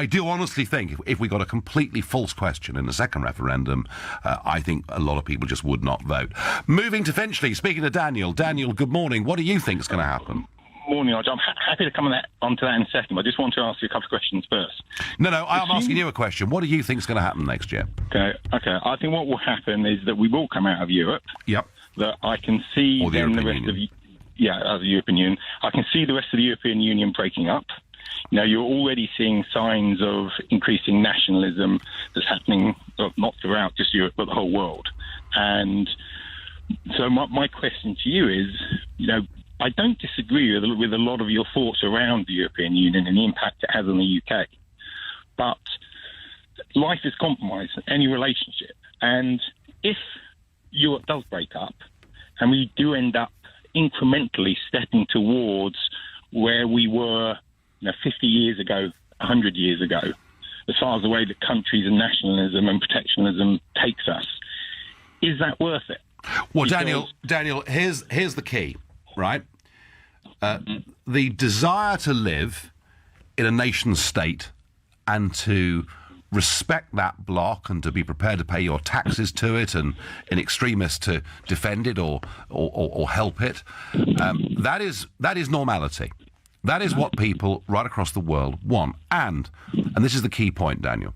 do honestly think if we got a completely false question in the second referendum, I think a lot of people just would not vote. Moving to Finchley, speaking to Daniel. Daniel, good morning. What do you think is going to happen? Morning, Nigel. I'm happy to come onto that in a second, but I just want to ask you a couple of questions first. No, I'm asking you a question. What do you think is going to happen next year? Okay. I think what will happen is that we will come out of Europe. Yep. That I can see or the then European the rest Union. as the European Union. I can see the rest of the European Union breaking up. You're already seeing signs of increasing nationalism that's happening, not throughout just Europe, but the whole world. And so my question to you is, I don't disagree with a lot of your thoughts around the European Union and the impact it has on the UK. But life is compromised, any relationship. And if Europe does break up and we do end up incrementally stepping towards where we were 50 years ago, 100 years ago, as far as the way that countries and nationalism and protectionism takes us, is that worth it? Well, Daniel, here's the key, right? The desire to live in a nation state and to respect that bloc and to be prepared to pay your taxes to it and in extremis to defend it or help it, that is normality. That is what people right across the world want. And this is the key point, Daniel,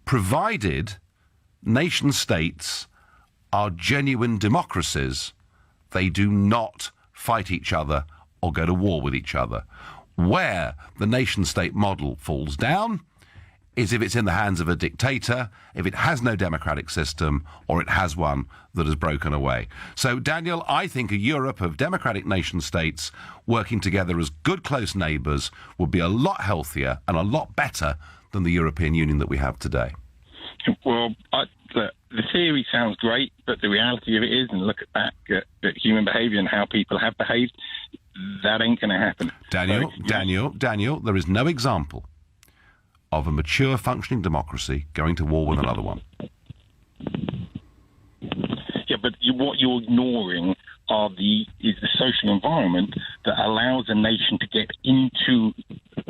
provided nation states are genuine democracies, they do not fight each other or go to war with each other. Where the nation-state model falls down is if it's in the hands of a dictator, if it has no democratic system, or it has one that has broken away. So, Daniel, I think a Europe of democratic nation-states working together as good, close neighbours would be a lot healthier and a lot better than the European Union that we have today. Well, the theory sounds great, but the reality of it is, and look back at human behaviour and how people have behaved, that ain't going to happen. Daniel, there is no example of a mature, functioning democracy going to war with another one. Yeah, but what you're ignoring is the social environment that allows a nation to get into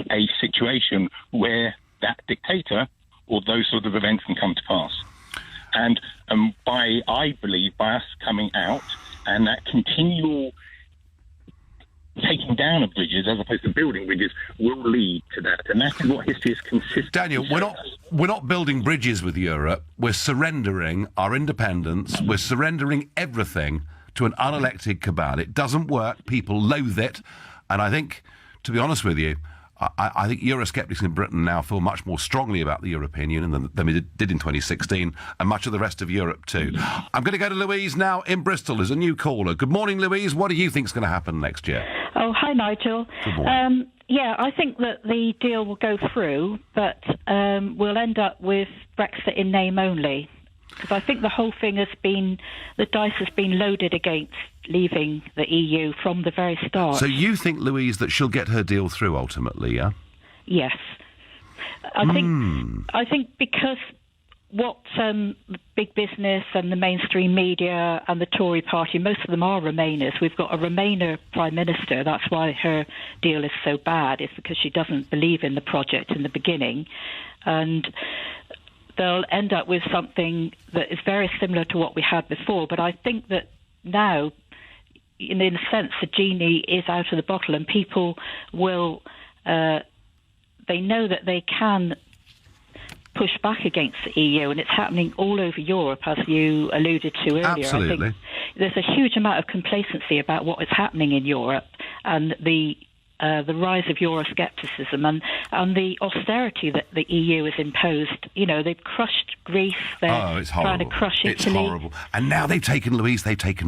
a situation where that dictator or those sort of events can come to pass. And I believe by us coming out and that continual taking down of bridges as opposed to building bridges will lead to that. And that's what history is consistent. Daniel, we're not building bridges with Europe. We're surrendering our independence. We're surrendering everything to an unelected cabal. It doesn't work. People loathe it. And I think, to be honest with you, I think Eurosceptics in Britain now feel much more strongly about the European Union than we did in 2016, and much of the rest of Europe too. I'm going to go to Louise now in Bristol as a new caller. Good morning, Louise. What do you think is going to happen next year? Oh, hi, Nigel. Good morning. Yeah, I think that the deal will go through, but we'll end up with Brexit in name only. Because I think the whole thing the dice has been loaded against leaving the EU from the very start. So you think, Louise, that she'll get her deal through ultimately, yeah? Yes. I think because what big business and the mainstream media and the Tory party, most of them are Remainers. We've got a Remainer Prime Minister. That's why her deal is so bad. It's because she doesn't believe in the project in the beginning. And they'll end up with something that is very similar to what we had before. But I think that now, in a sense, the genie is out of the bottle, and people will, they know that they can push back against the EU, and it's happening all over Europe, as you alluded to earlier. Absolutely. I think there's a huge amount of complacency about what is happening in Europe and the rise of Euroscepticism and the austerity that the EU has imposed. You know, they've crushed Greece, they're trying to crush Italy. It's horrible. And now they've taken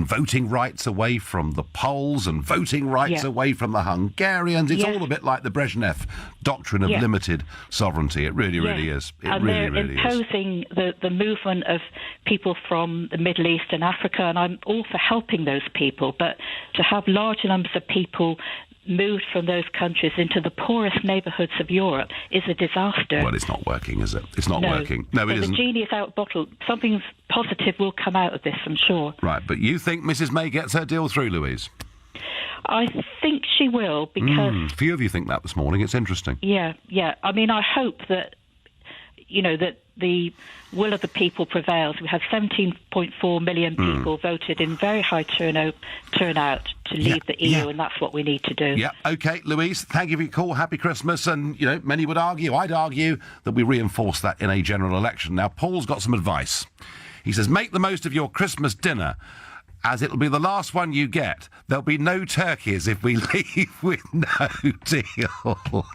voting rights away from the Poles and voting rights away from the Hungarians. It's all a bit like the Brezhnev doctrine of limited sovereignty. It really, really is. It really they're imposing the movement of people from the Middle East and Africa, and I'm all for helping those people, but to have large numbers of people moved from those countries into the poorest neighbourhoods of Europe is a disaster. Well, it's not working, is it? It's not working. No, it isn't. The genie is out bottle. Something positive will come out of this, I'm sure. Right, but you think Mrs May gets her deal through, Louise? I think she will, because... few of you think that this morning. It's interesting. Yeah. I mean, I hope that, that the will of the people prevails. We have 17.4 million people voted in very high turnout to leave the EU, and that's what we need to do. Yeah, OK, Louise, thank you for your call. Happy Christmas. And, many would argue, I'd argue, that we reinforce that in a general election. Now, Paul's got some advice. He says, make the most of your Christmas dinner, as it'll be the last one you get. There'll be no turkeys if we leave with no deal.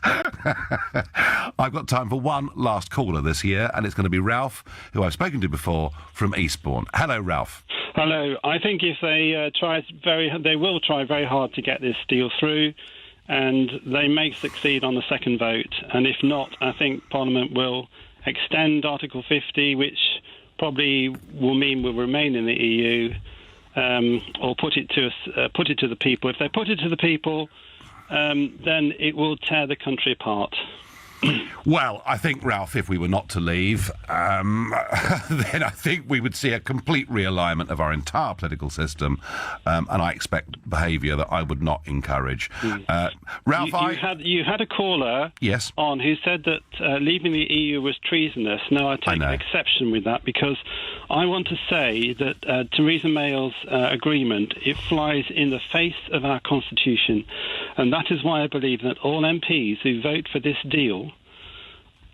I've got time for one last caller this year, and it's going to be Ralph, who I've spoken to before, from Eastbourne. Hello, Ralph. Hello. I think if they they will try very hard to get this deal through, and they may succeed on the second vote. And if not, I think Parliament will extend Article 50, which probably will mean we'll remain in the EU. Or put it to the people. If they put it to the people, then it will tear the country apart. Well, I think, Ralph, if we were not to leave, then I think we would see a complete realignment of our entire political system, and I expect behaviour that I would not encourage. Ralph, you had a caller on who said that leaving the EU was treasonous. Now, I take exception with that, because I want to say that Theresa May's agreement, it flies in the face of our Constitution, and that is why I believe that all MPs who vote for this deal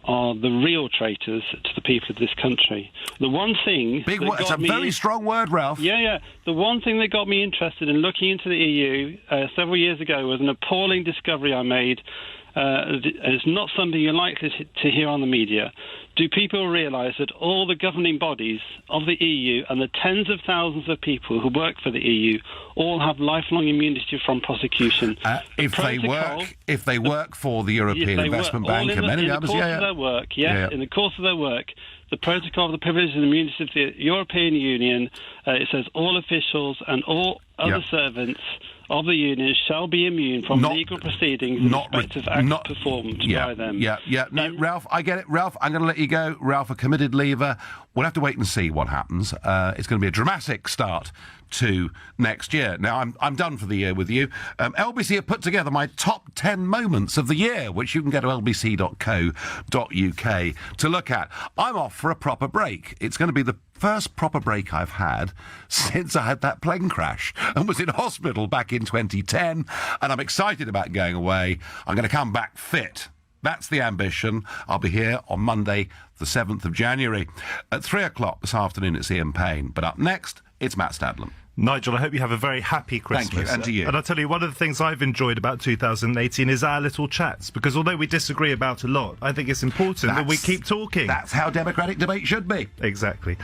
are the real traitors to the people of this country. The one thing... It's a very strong word, Ralph. Yeah. The one thing that got me interested in looking into the EU several years ago was an appalling discovery I made it's not something you're likely to hear on the media. Do people realise that all the governing bodies of the EU and the tens of thousands of people who work for the EU all have lifelong immunity from prosecution? If they work for the European Investment Bank and many others, in the course of their work, the protocol of the privileges and immunities of the European Union, it says all officials and all other servants of the Union shall be immune from legal proceedings in respect of acts performed by them. No, Ralph, I get it. Ralph, I'm going to let you go. Ralph, a committed leaver. We'll have to wait and see what happens. It's going to be a dramatic start to next year. Now, I'm done for the year with you. LBC have put together my top 10 moments of the year, which you can go to lbc.co.uk to look at. I'm off for a proper break. It's going to be the first proper break I've had since I had that plane crash and was in hospital back in 2010, and I'm excited about going away. I'm going to come back fit. That's the ambition. I'll be here on Monday, the 7th of January. At 3 o'clock this afternoon, it's Ian Payne. But up next, it's Matt Stadlam. Nigel, I hope you have a very happy Christmas. Thank you, and to you. And I'll tell you, one of the things I've enjoyed about 2018 is our little chats, because although we disagree about a lot, I think it's important that we keep talking. That's how democratic debate should be. Exactly.